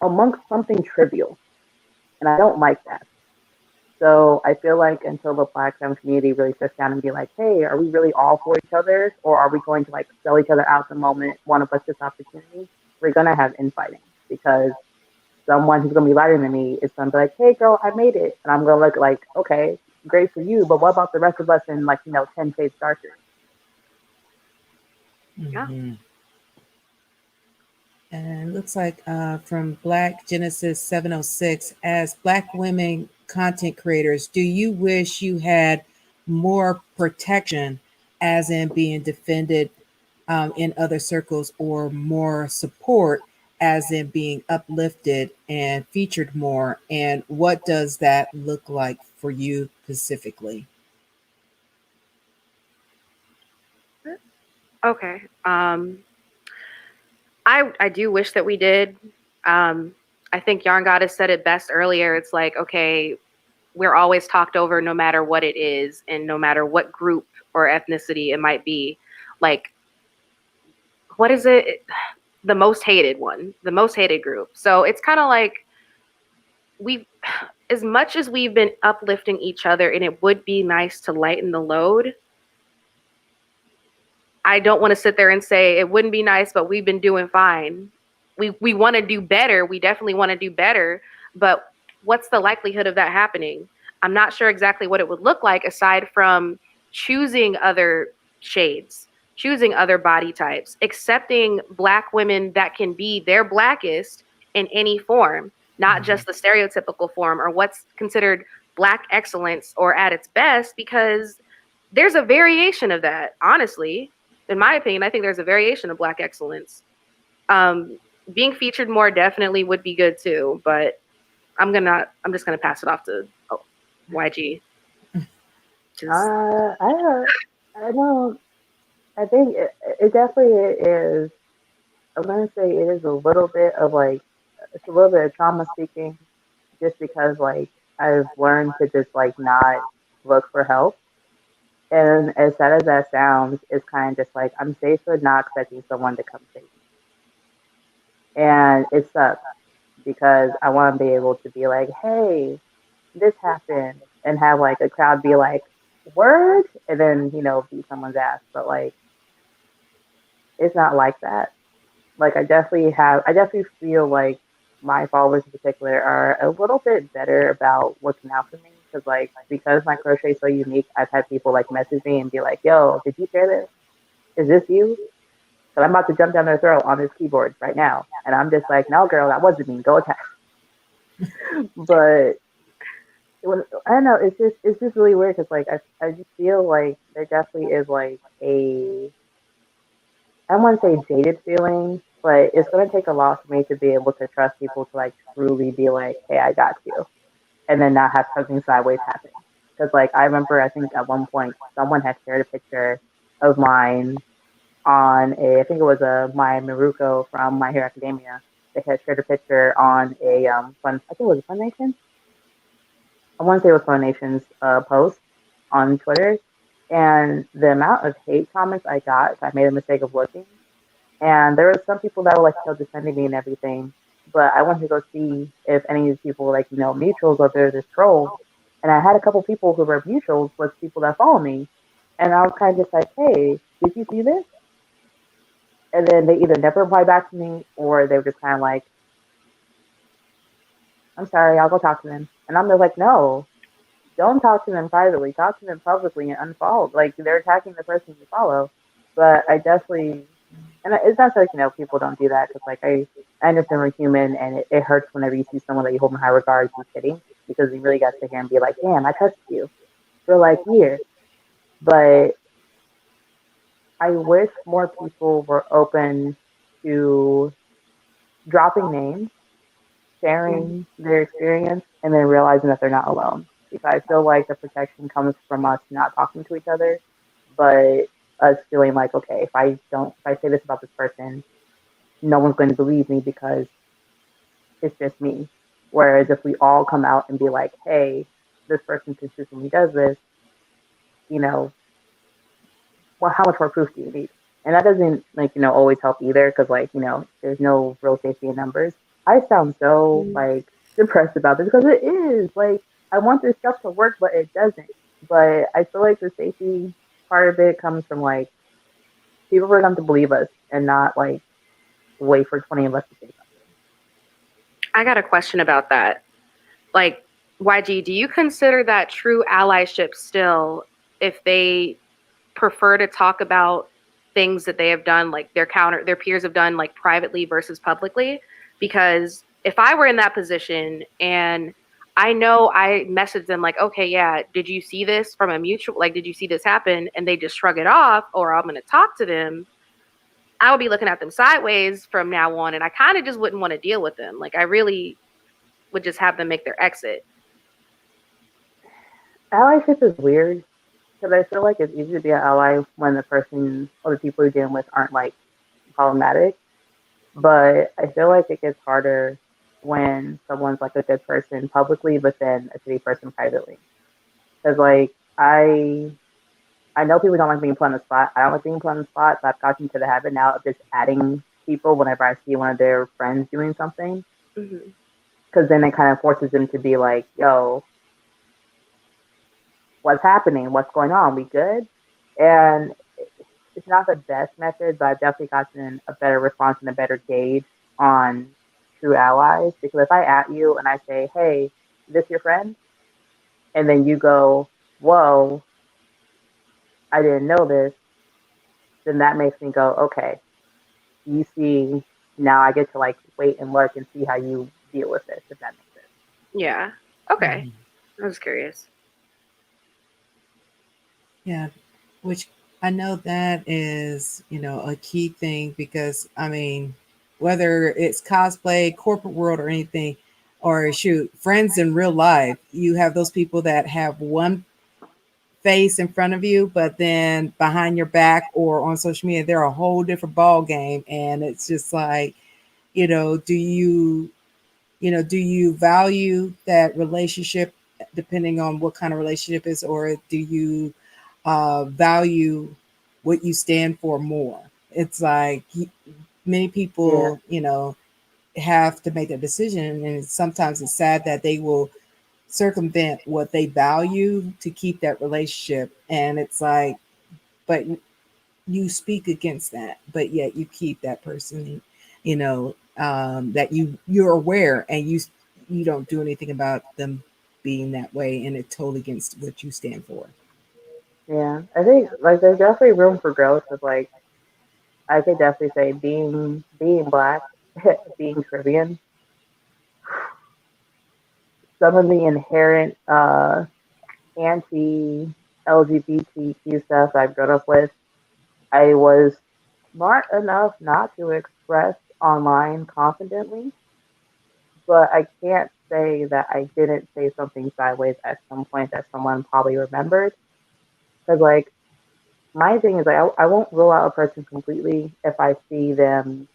amongst something trivial, and I don't like that. So I feel like until the Black femme community really sits down and be like, hey, are we really all for each other, or are we going to like sell each other out the moment one of us gets opportunity? We're gonna have infighting because someone who's gonna be lighter than me is gonna be like, hey girl, I made it, and I'm gonna look like, okay, great for you, but what about the rest of us in like 10 shades darker? Yeah. Mhm. And it looks like from Black Genesis 706, as Black women content creators, do you wish you had more protection, as in being defended in other circles, or more support, as in being uplifted and featured more? And what does that look like for you specifically? Okay. I do wish that we did. I think Yarn Goddess said it best earlier. It's like, okay, we're always talked over no matter what it is and no matter what group or ethnicity it might be. Like, what is it? The most hated one, the most hated group. So it's kind of like we, as much as we've been uplifting each other and it would be nice to lighten the load, I don't want to sit there and say it wouldn't be nice, but we've been doing fine. We want to do better. We definitely want to do better. But what's the likelihood of that happening? I'm not sure exactly what it would look like aside from choosing other shades, choosing other body types, accepting Black women that can be their Blackest in any form, not just the stereotypical form or what's considered Black excellence or at its best, because there's a variation of that, honestly. In my opinion, I think there's a variation of Black excellence. Being featured more definitely would be good too, but I'm just gonna pass it off to YG. I don't. I think it definitely is. I'm gonna say it is a little bit of like it's a little bit of trauma speaking, just because like I've learned to just like not look for help. And as sad as that sounds, it's kind of just like I'm safer not expecting someone to come save me. And it sucks because I want to be able to be like, hey, this happened, and have like a crowd be like, word, and then, beat someone's ass. But like, it's not like that. Like, I definitely feel like my followers in particular are a little bit better about looking out for me. Because like, because my crochet is so unique, I've had people like message me and be like, yo, did you share this? Is this you? So I'm about to jump down their throat on this keyboard right now. And I'm just like, no, girl, that wasn't me. Go attack. But I don't know. It's just really weird because like I just feel like there definitely is like I don't want to say jaded feeling, but it's gonna take a lot for me to be able to trust people to like truly be like, hey, I got you, and then not have something sideways happen. Because like I remember, I think at one point someone had shared a picture of mine on I think it was my Maruko from My Hero Academia. They had shared a picture on a I think it was Funimation. I want to say it was Funimation's post on Twitter, and the amount of hate comments I got, if I made a mistake of looking, and there were some people that were like still defending me and everything, but I wanted to go see if any of these people were like mutuals or they're just trolls, and I had a couple people who were mutuals with people that follow me, and I was kind of just like, hey, did you see this? And then they either never replied back to me or they were just kind of like, I'm sorry, I'll go talk to them. And I'm just like, no, don't talk to them privately. Talk to them publicly and unfollow. Like, they're attacking the person you follow. But I definitely, and it's not like, people don't do that because, like, I understand we're human and it hurts whenever you see someone that you hold in high regard who's kidding because you really got to sit here and be like, damn, I trusted you for like years. But I wish more people were open to dropping names, sharing their experience, and then realizing that they're not alone. Because I feel like the protection comes from us not talking to each other, but us feeling like, okay, if I say this about this person, no one's going to believe me because it's just me. Whereas if we all come out and be like, hey, this person consistently does this, well, how much more proof do you need? And that doesn't always help either because there's no real safety in numbers. I sound so depressed about this because it is like I want this stuff to work, but it doesn't. But I feel like the safety part of it comes from like people are going to believe us and not like wait for 20 of us to say something. I got a question about that. Like, YG, do you consider that true allyship still if they prefer to talk about things that they have done, like their peers have done, like privately versus publicly? Because if I were in that position and I know I messaged them like, okay, yeah, did you see this from a mutual, like, did you see this happen? And they just shrug it off, or I'm going to talk to them, I would be looking at them sideways from now on. And I kind of just wouldn't want to deal with them. Like, I really would just have them make their exit. Allyship is weird because I feel like it's easy to be an ally when the person or the people you're dealing with aren't like problematic. But I feel like it gets harder when someone's like a good person publicly, but then a shitty person privately. Because like I know people don't like being put on the spot. I don't like being put on the spot, so I've gotten into the habit now of just adding people whenever I see one of their friends doing something. Because then it kind of forces them to be like, yo, what's happening? What's going on? We good? And it's not the best method, but I've definitely gotten a better response and a better gauge on true allies. Because if I at you and I say, hey, is this your friend? And then you go, whoa, I didn't know this, then that makes me go, okay, you see, now I get to like wait and lurk and see how you deal with this, if that makes sense. Yeah. Okay. I was curious. Yeah, which I know that is, a key thing because I mean, whether it's cosplay, corporate world, or anything, or shoot, friends in real life, you have those people that have one face in front of you, but then behind your back or on social media, they're a whole different ball game. And it's just like, do you value that relationship depending on what kind of relationship is, or do you value what you stand for more? It's like many people, have to make a decision, and sometimes it's sad that they will circumvent what they value to keep that relationship. And it's like, but you speak against that, but yet you keep that person, that you're aware, and you don't do anything about them being that way, and it's totally against what you stand for. Yeah, I think like there's definitely room for growth of like I could definitely say being black, being Caribbean, some of the inherent anti LGBTQ stuff I've grown up with, I was smart enough not to express online confidently, but I can't say that I didn't say something sideways at some point that someone probably remembered. Because, like, my thing is, like, I won't rule out a person completely if I see them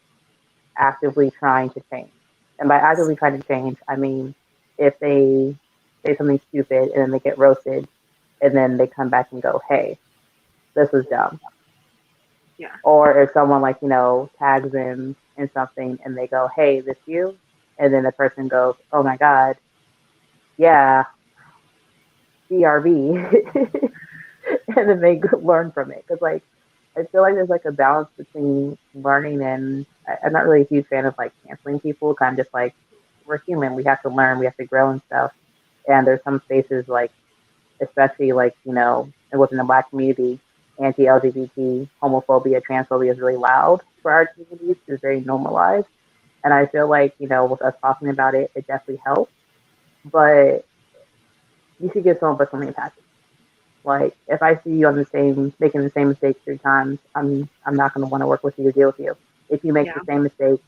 actively trying to change. And by actively trying to change, I mean if they say something stupid and then they get roasted and then they come back and go, hey, this was dumb. Yeah. Or if someone, like, tags them in something and they go, hey, this you? And then the person goes, oh my God, yeah, BRB. And then they learn from it. Because, like, I feel like there's, like, a balance between learning and I'm not really a huge fan of, like, canceling people. Kind of just, like, we're human. We have to learn. We have to grow and stuff. And there's some spaces, like, especially, like, within the Black community, anti-LGBT, homophobia, transphobia is really loud for our communities. It's very normalized. And I feel like, with us talking about it, it definitely helps. But you should give someone for something patches. Like, if I see you on making the same mistake 3 times, I'm not going to want to work with you or deal with you. If you make Yeah. the same mistake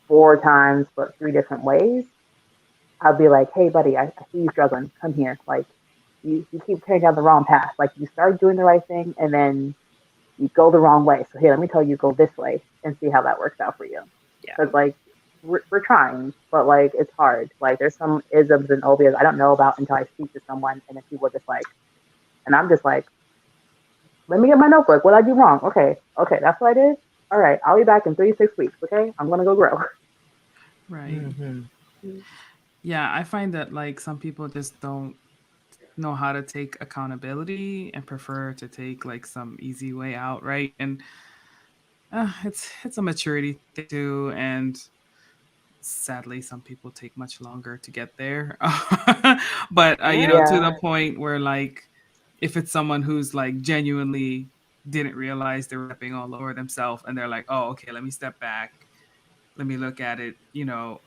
4 times but 3 different ways, I'll be like, hey, buddy, I see you struggling. Come here. Like, you keep turning down the wrong path. Like, you start doing the right thing and then you go the wrong way. So here, let me tell you, go this way and see how that works out for you. Yeah. Because, like, we're trying, but, like, it's hard. Like, there's some isms and obias I don't know about until I speak to someone, and then people are just like, and I'm just like, let me get my notebook. What did I do wrong? Okay, that's what I did. All right, I'll be back in 36 weeks. Okay, I'm gonna go grow. Right. Mm-hmm. Yeah, I find that like some people just don't know how to take accountability and prefer to take like some easy way out, right? And it's a maturity thing too, and sadly, some people take much longer to get there. But Yeah. to Yeah, the point where like if it's someone who's like genuinely didn't realize they were stepping all over themselves and they're like, oh, okay, let me step back, let me look at it,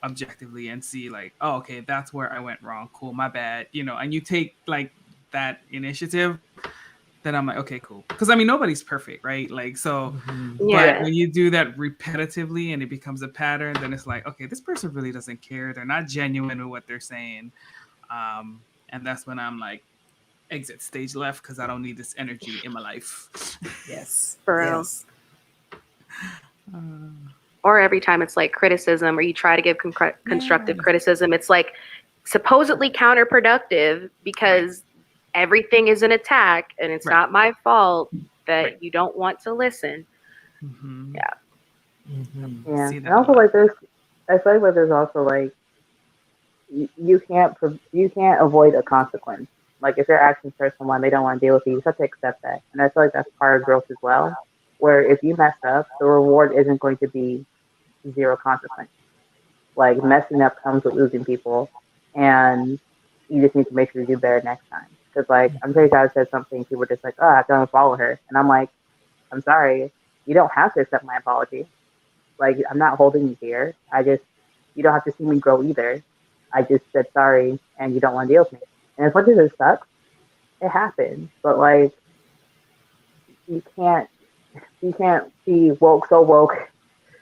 objectively and see like, oh, okay, that's where I went wrong. Cool, my bad. And you take like that initiative, then I'm like, okay, cool. Because I mean, nobody's perfect, right? Like, so, Mm-hmm. but Yeah. when you do that repetitively and it becomes a pattern, then it's like, okay, this person really doesn't care. They're not genuine with what they're saying. And that's when I'm like, exit stage left because I don't need this energy in my life. Yes. For real. Yes. Or every time it's like criticism or you try to give constructive criticism, it's like supposedly counterproductive because everything is an attack and it's Right. not my fault that Right. you don't want to listen. Mm-hmm. Yeah. Mm-hmm. yeah. See And that a also, lot. like, I feel like there's also, like, you can't avoid a consequence. Like, if your actions hurt someone, they don't want to deal with you. You have to accept that, and I feel like that's part of growth as well. Where if you mess up, the reward isn't going to be zero consequence. Like, messing up comes with losing people, and you just need to make sure you do better next time. Because, like, I'm pretty sure I said something, people were just like, oh, I have to unfollow her. And I'm like, I'm sorry. You don't have to accept my apology. Like, I'm not holding you here. You don't have to see me grow either. I just said sorry, and you don't want to deal with me. And as much as it sucks, it happens. But, like, you can't, you can't be so woke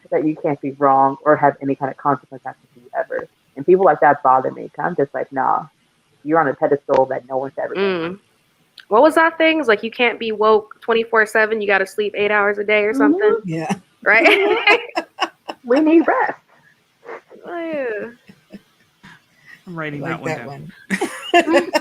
that you can't be wrong or have any kind of consequence happen to you ever. And people like that bother me. 'Cause I'm just like, nah, you're on a pedestal that no one's ever been. What was that thing? It's like you can't be woke 24/7. You got to sleep 8 hours a day or something, Yeah. right? We need rest. Oh, yeah. I'm I writing like that that one one.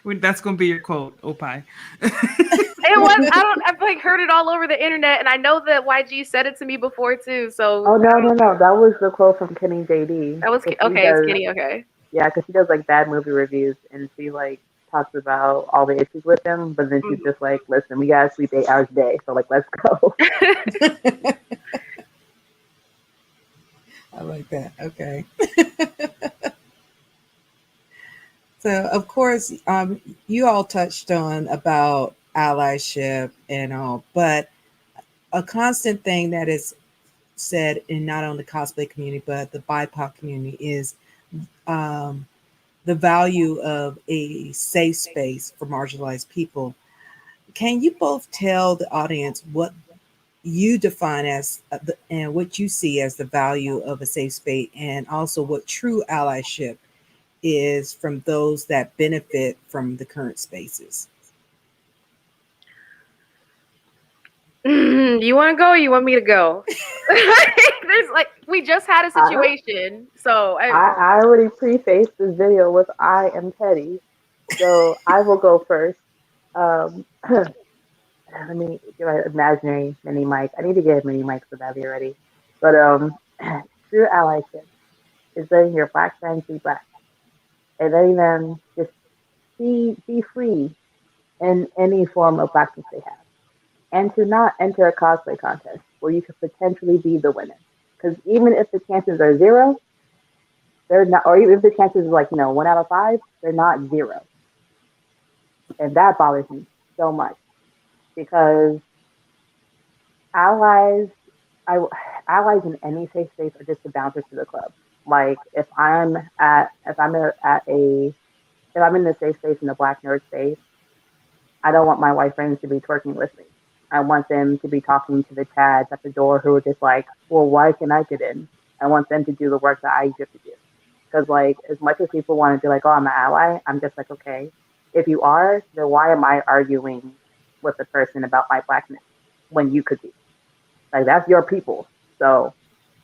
down. That's gonna be your quote, Oppai. It was. I've like heard it all over the internet, and I know that YG said it to me before too. So Oh, no. That was the quote from Kenny JD. that was 'Cause okay. It's Kenny. Okay. Yeah, because she does, like, bad movie reviews, and she, like, talks about all the issues with them, but then she's just like, listen, we gotta sleep 8 hours a day, so, like, let's go. I like that. Okay. So, of course, you all touched on about allyship and all, but a constant thing that is said in not only the cosplay community but the BIPOC community is um, the value of a safe space for marginalized people. Can you both tell the audience what you define as and what you see as the value of a safe space, and also what true allyship is from those that benefit from the current spaces? You want to go? Or you want me to go? There's like we just had a situation, so I already prefaced this video with I am petty, so I will go first. Let me get my imaginary mini mic. I need to get a mini mic so that'll be ready. But true allyship is letting your black friends be black and letting them just be free in any form of blackness they have, and to not enter a cosplay contest where you could potentially be the winner. Because even if the chances are zero, they're not, or even if the chances are like 1 out of 5, they're not zero, and that bothers me so much because allies, allies in any safe space are just the bouncers to the club. Like if I'm in the safe space in the black nerd space, I don't want my white friends to be twerking with me. I want them to be talking to the Chads at the door who are just like, well, why can I get in? I want them to do the work that I used to do. Because like, as much as people want to be like, oh, I'm an ally, I'm just like, okay, if you are, then why am I arguing with the person about my blackness when you could be? Like, that's your people. So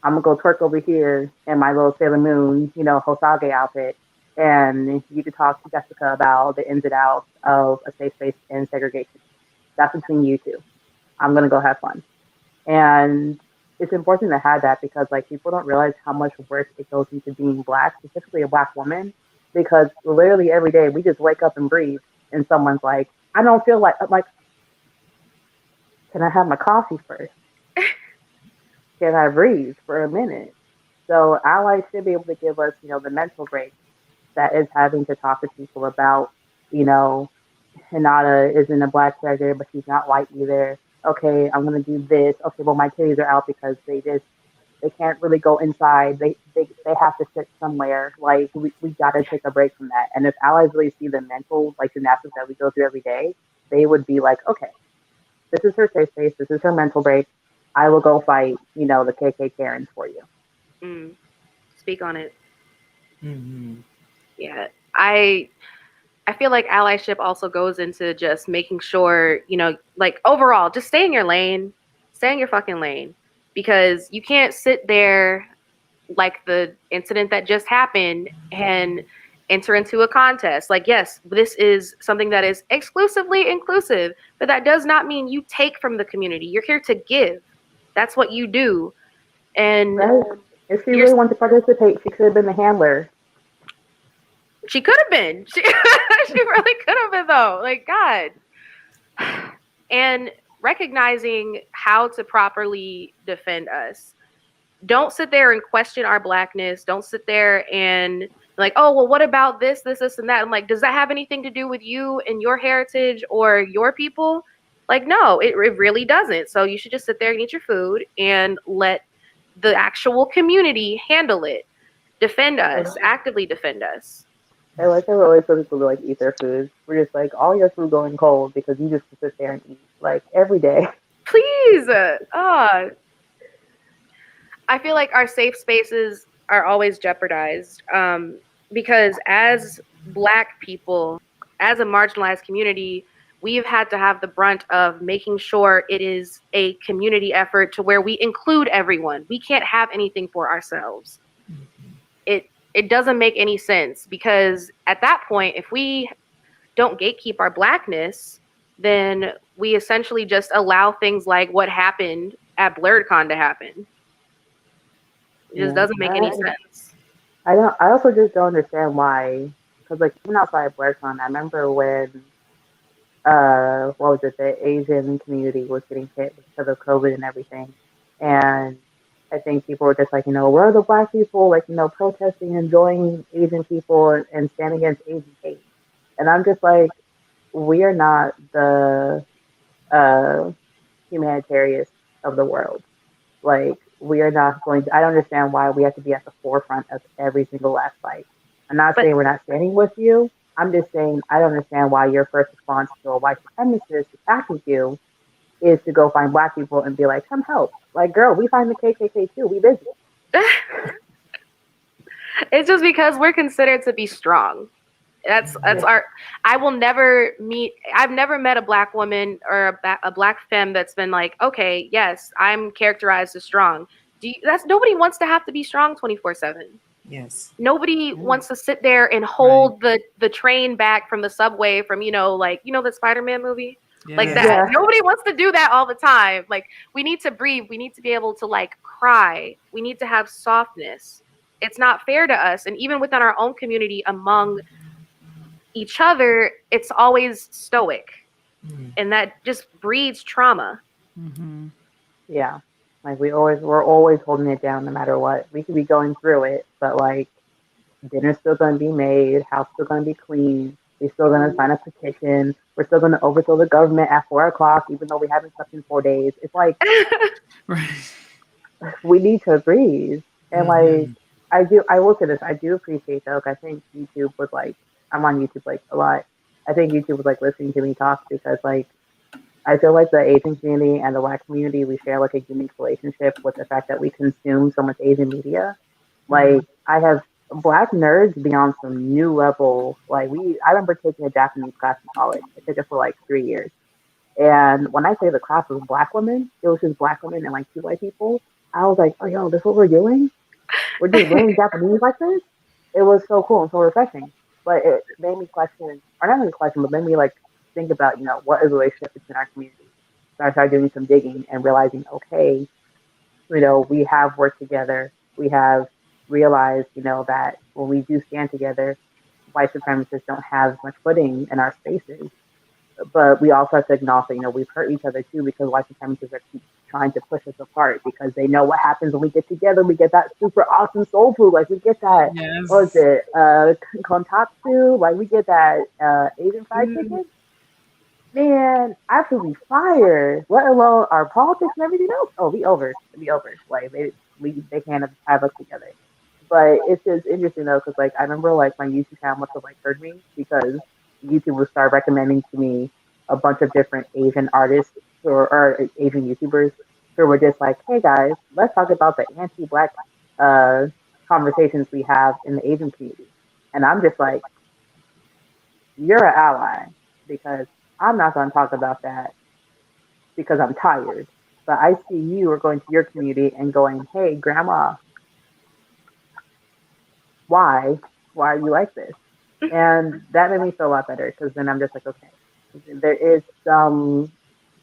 I'm going to go twerk over here in my little Sailor Moon, Hosage outfit. And you could talk to Jessica about the ins and outs of a safe space and segregation. That's between you two. I'm going to go have fun. And it's important to have that because like people don't realize how much work it goes into being black, specifically a black woman, because literally every day we just wake up and breathe and someone's like, I don't feel like, I'm like, can I have my coffee first? Can I breathe for a minute? So allies should be able to give us, the mental break that is having to talk to people about, Hinata isn't a black character, but she's not white either. Okay, I'm gonna do this. Okay, well my titties are out because they can't really go inside. They have to sit somewhere. Like we gotta take a break from that. And if allies really see the mental like gymnastics that we go through every day, they would be like, okay, this is her safe space. This is her mental break. I will go fight, the KK Karens for you. Speak on it. Mm-hmm. Yeah, I feel like allyship also goes into just making sure, like overall, just stay in your lane, stay in your fucking lane, because you can't sit there like the incident that just happened and enter into a contest. Like, yes, this is something that is exclusively inclusive, but that does not mean you take from the community. You're here to give. That's what you do. And right. If she really wanted to participate, she could have been the handler. She could have been. She really could have been, though. Like, God. And recognizing how to properly defend us. Don't sit there and question our blackness. Don't sit there and like, oh, well, what about this, and that? I'm like, does that have anything to do with you and your heritage or your people? Like, no, it really doesn't. So you should just sit there and eat your food and let the actual community handle it. Defend us. Actively defend us. I like how we're always supposed to like eat their food. We're just like, all your food going cold because you just sit there and eat like every day. Please. I feel like our safe spaces are always jeopardized because as Black people, as a marginalized community, we've had to have the brunt of making sure it is a community effort to where we include everyone. We can't have anything for ourselves. It doesn't make any sense because at that point, if we don't gatekeep our Blackness, then we essentially just allow things like what happened at BlurredCon to happen. It just doesn't make any sense. I also just don't understand why, because like even outside of BlurredCon, I remember when what was it, the Asian community was getting hit because of COVID and everything, and I think people were just like, where are the Black people, like, protesting, enjoying Asian people and standing against Asian hate. And I'm just like, we are not the humanitarians of the world. Like, we are not going to, I don't understand why we have to be at the forefront of every single last fight. I'm not But saying we're not standing with you. I'm just saying I don't understand why your first response to a white supremacist attacking you is to go find black people and be like, come help. Like, girl, we find the KKK too. We busy. it's just because we're considered to be strong. That's Yeah. our. I will never meet. I've never met a black woman or a black femme that's been like, okay, yes, I'm characterized as strong. That's nobody wants to have to be strong 24/7. Yes. Nobody wants to sit there and Right. hold the train back from the subway from like the Spider-Man movie, like Yes. that. Yeah. Nobody wants to do that all the time. Like, we need to breathe. We need to be able to like cry. We need to have softness. It's not fair to us, and even within our own community, among each other, it's always stoic, Mhm. and that just breeds trauma. Mm-hmm. Yeah. Like, we're always holding it down no matter what. We could be going through it, but like, dinner's still going to be made, house still going to be clean. We're still going to sign a petition. We're still going to overthrow the government at 4 o'clock, even though we haven't slept in 4 days. It's like, Right. we need to breathe. And like, Mhm. I will say this, I do appreciate though, 'cause I think YouTube was like, I'm on YouTube like a lot. I think YouTube was like listening to me talk because like, I feel like the Asian community and the Black community, we share like a unique relationship with the fact that we consume so much Asian media. Like, I have Black nerds be on some new level. Like, I remember taking a Japanese class in college. I took it for like 3 years. And when I say the class was Black women, it was just Black women and like two white people. I was like, oh, yo, this is what we're doing? We're just learning Japanese like this? It was so cool and so refreshing. But it made me question, or not really question, but made me like think about, what is the relationship between our communities. So I started doing some digging and realizing, okay, we have worked together. We have realized, that when we do stand together, white supremacists don't have as much footing in our spaces. But we also have to acknowledge that, we've hurt each other too because white supremacists are keep trying to push us apart because they know what happens when we get together. We get that super awesome soul food. Like, we get that, what is Yes. it, kontatsu? Like, we get that Asian fried Mm. chicken. Man, absolutely fire. Let alone our politics and everything else. Oh, we over. We over. Like, they can't have us together. But it's just interesting though, because like I remember like my YouTube channel must have like heard me because YouTube would start recommending to me a bunch of different Asian artists or Asian YouTubers who were just like, hey guys, let's talk about the anti-black uh, conversations we have in the Asian community. And I'm just like, you're an ally because I'm not going to talk about that because I'm tired. But I see you are going to your community and going, hey, grandma, why? Why are you like this? And that made me feel a lot better because then I'm just like, okay, there is some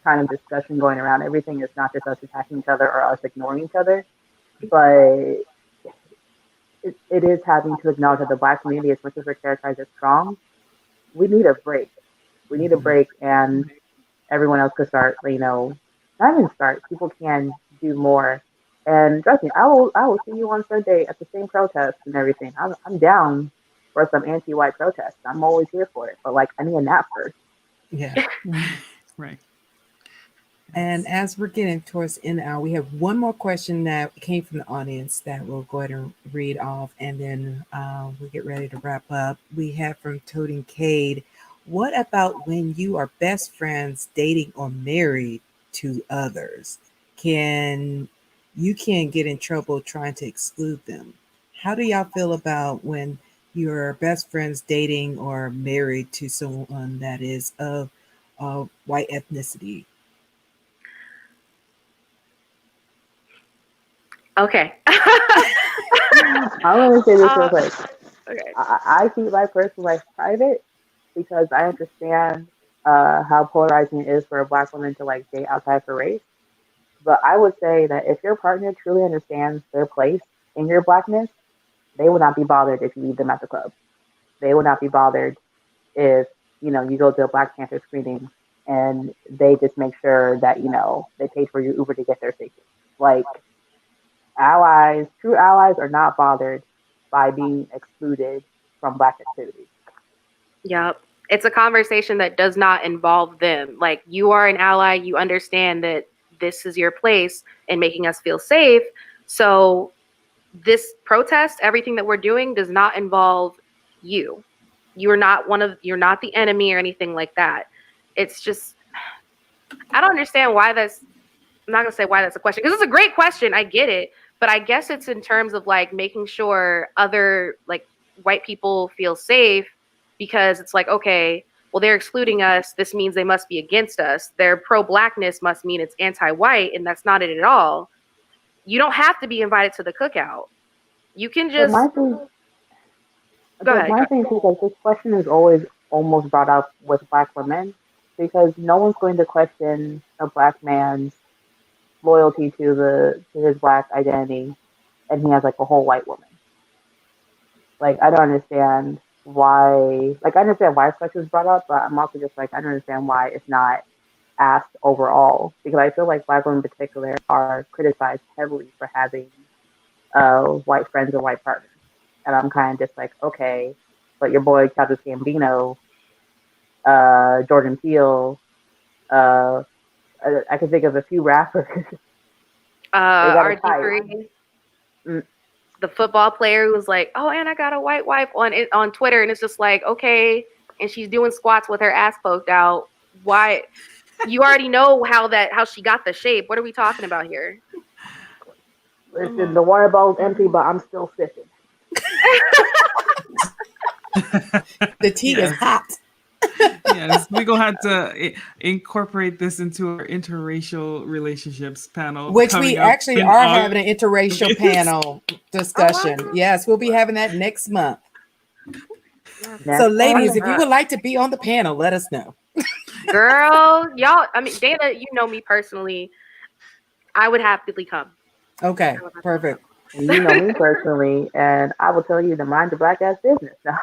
kind of discussion going around everything. It's not just us attacking each other or us ignoring each other, but it is having to acknowledge that the Black community, as much as we're characterized as strong, we need a break. We need a Mhm. break, and everyone else could start, not even start. People can do more. And trust me, I will see you on Sunday at the same protest and everything. I'm down for some anti-white protests. I'm always here for it. But like, I need a nap first. Yeah. Right. Right. And Yes. as we're getting towards the end hour, we have one more question that came from the audience that we'll go ahead and read off, and then we'll get ready to wrap up. We have from Toting Cade. What about when you are best friends, dating, or married to others? You can get in trouble trying to exclude them. How do y'all feel about when you're best friends, dating, or married to someone that is of white ethnicity? Okay. I want to say this real uh, quick. okay. I keep my personal life private because I understand how polarizing it is for a Black woman to like date outside her race. But I would say that if your partner truly understands their place in your Blackness, they will not be bothered if you leave them at the club. They will not be bothered if you go to a Black Panther screening and they just make sure that they pay for your Uber to get there safely. Like, true allies are not bothered by being excluded from Black activities. Yep. It's a conversation that does not involve them. Like, you are an ally. You understand that this is your place in making us feel safe. So this protest, everything that we're doing, does not involve you. You're not the enemy or anything like that. It's just, I don't understand why that's, I'm not gonna say why that's a question, because it's a great question. I get it. But I guess it's in terms of like making sure other like white people feel safe, because it's like, okay, well, they're excluding us. This means they must be against us. Their pro-blackness must mean it's anti-white, and that's not it at all. You don't have to be invited to the cookout. You can just go ahead. My thing is like this question is always almost brought up with black women because no one's going to question a black man's loyalty to his black identity, and he has like a whole white woman. Like, I don't understand why. Like, I understand why this question is brought up, but I'm also just like, I don't understand why it's not asked overall, because I feel like black women in particular are criticized heavily for having white friends or white partners, and I'm kind of just like, okay, but your boy Childish Gambino, Jordan Peele, I can think of a few rappers. RG3, the football player who was like, "Oh, and I got a white wife" on Twitter, and it's just like, okay, and she's doing squats with her ass poked out. Why? You already know how she got the shape. What are we talking about here? Listen, the water bottle's empty, but I'm still sipping. The tea is hot. Yes, we're gonna have to incorporate this into our interracial relationships panel, which we actually are having an interracial panel discussion. Oh, wow. Yes, we'll be having that next month. So, ladies, if you would like to be on the panel, let us know. Girl, y'all, I mean, Dana, you know me personally. I would happily come. Okay, perfect. And you know me personally, and I will tell you to mind your black ass business. No.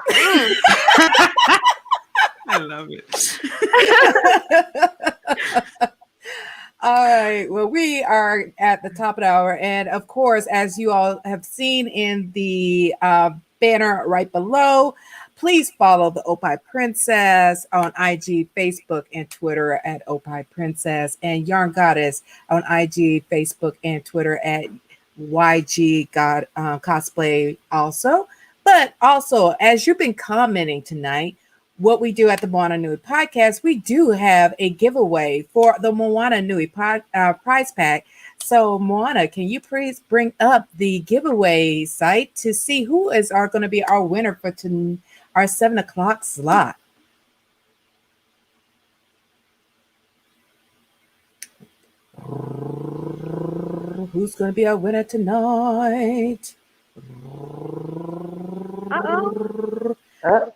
I love it. All right. Well, we are at the top of the hour. And of course, as you all have seen in the banner right below, please follow the Oppai Princess on IG, Facebook, and Twitter at Oppai Princess, and Yarn Goddess on IG, Facebook, and Twitter at YG Cosplay also. But also, as you've been commenting tonight, what we do at the Moana Nui Podcast, we do have a giveaway for the Moana Nui prize pack. So, Moana, can you please bring up the giveaway site to see who is going to be our winner for our 7:00 slot? Who's going to be our winner tonight?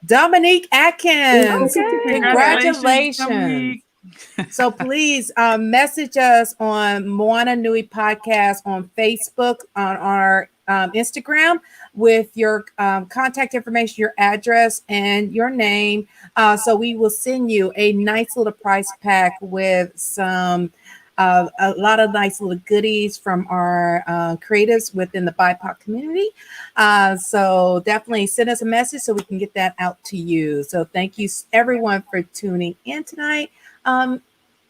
Dominique Atkins. Okay. Congratulations. Dominique. So please message us on Moana Nui Podcast on Facebook, on our Instagram, with your contact information, your address, and your name. So we will send you a nice little prize pack with some a lot of nice little goodies from our creatives within the BIPOC community. So definitely send us a message so we can get that out to you. So thank you everyone for tuning in tonight.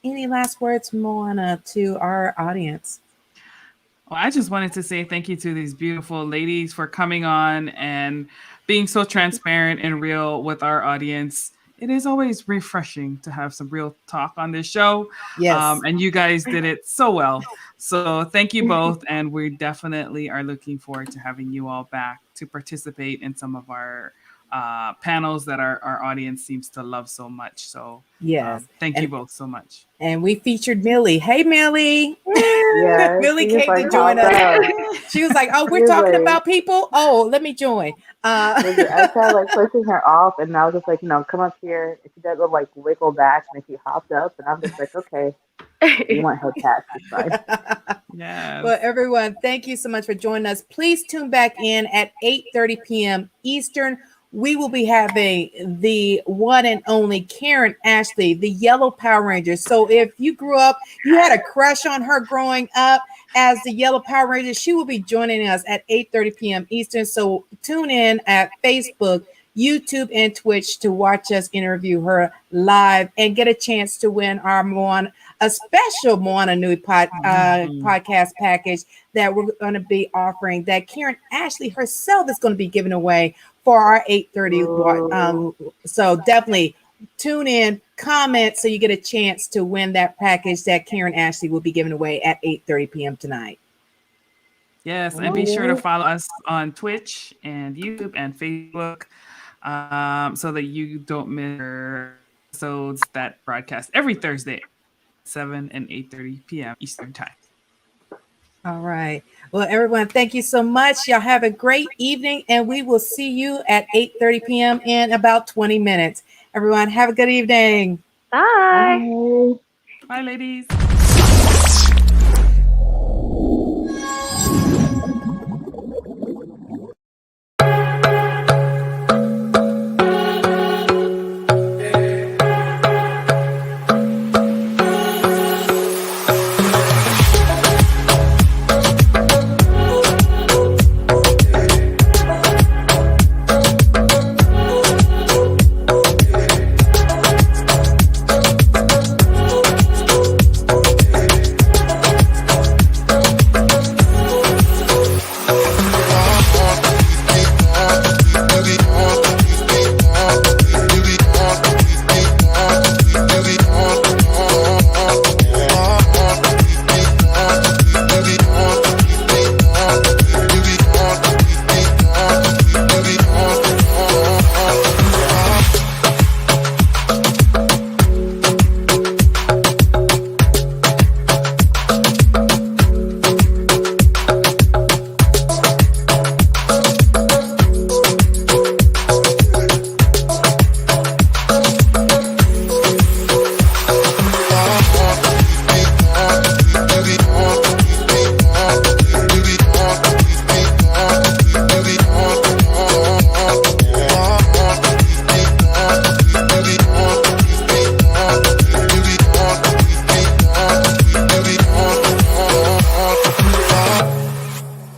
Any last words, Moana, to our audience? Well, I just wanted to say thank you to these beautiful ladies for coming on and being so transparent and real with our audience. It is always refreshing to have some real talk on this show. Yes. And you guys did it so well. So thank you both. And we definitely are looking forward to having you all back to participate in some of our panels that our audience seems to love so much. So yes, thank you both so much. And we featured Millie. Hey, Millie. Yeah, Millie came to join us. She was like, "Oh, we're talking about people. Oh, let me join." I tried like pushing her off, and I was just like, come up here. And she did little like wiggle back, and she hopped up, and I'm just like, okay, you want her cat? It's fine. Yeah. Well, everyone, thank you so much for joining us. Please tune back in at 8:30 p.m. Eastern. We will be having the one and only Karen Ashley, the Yellow Power Ranger. So if you grew up, you had a crush on her growing up as the Yellow Power Ranger, she will be joining us at 8:30 p.m. Eastern. So tune in at Facebook, YouTube and Twitch to watch us interview her live and get a chance to win our a special Moana Nui podcast package that we're going to be offering, that Karen Ashley herself is going to be giving away for our 8:30. So definitely tune in, comment, so you get a chance to win that package that Karen Ashley will be giving away at 8:30 p.m. tonight. Yes, and be sure to follow us on Twitch and YouTube and Facebook, so that you don't miss our episodes that broadcast every Thursday, 7 and 8:30 p.m. Eastern Time. All right. Well, everyone, thank you so much. Y'all have a great evening, and we will see you at 8:30 p.m. in about 20 minutes. Everyone, have a good evening. Bye. Bye. Bye, ladies.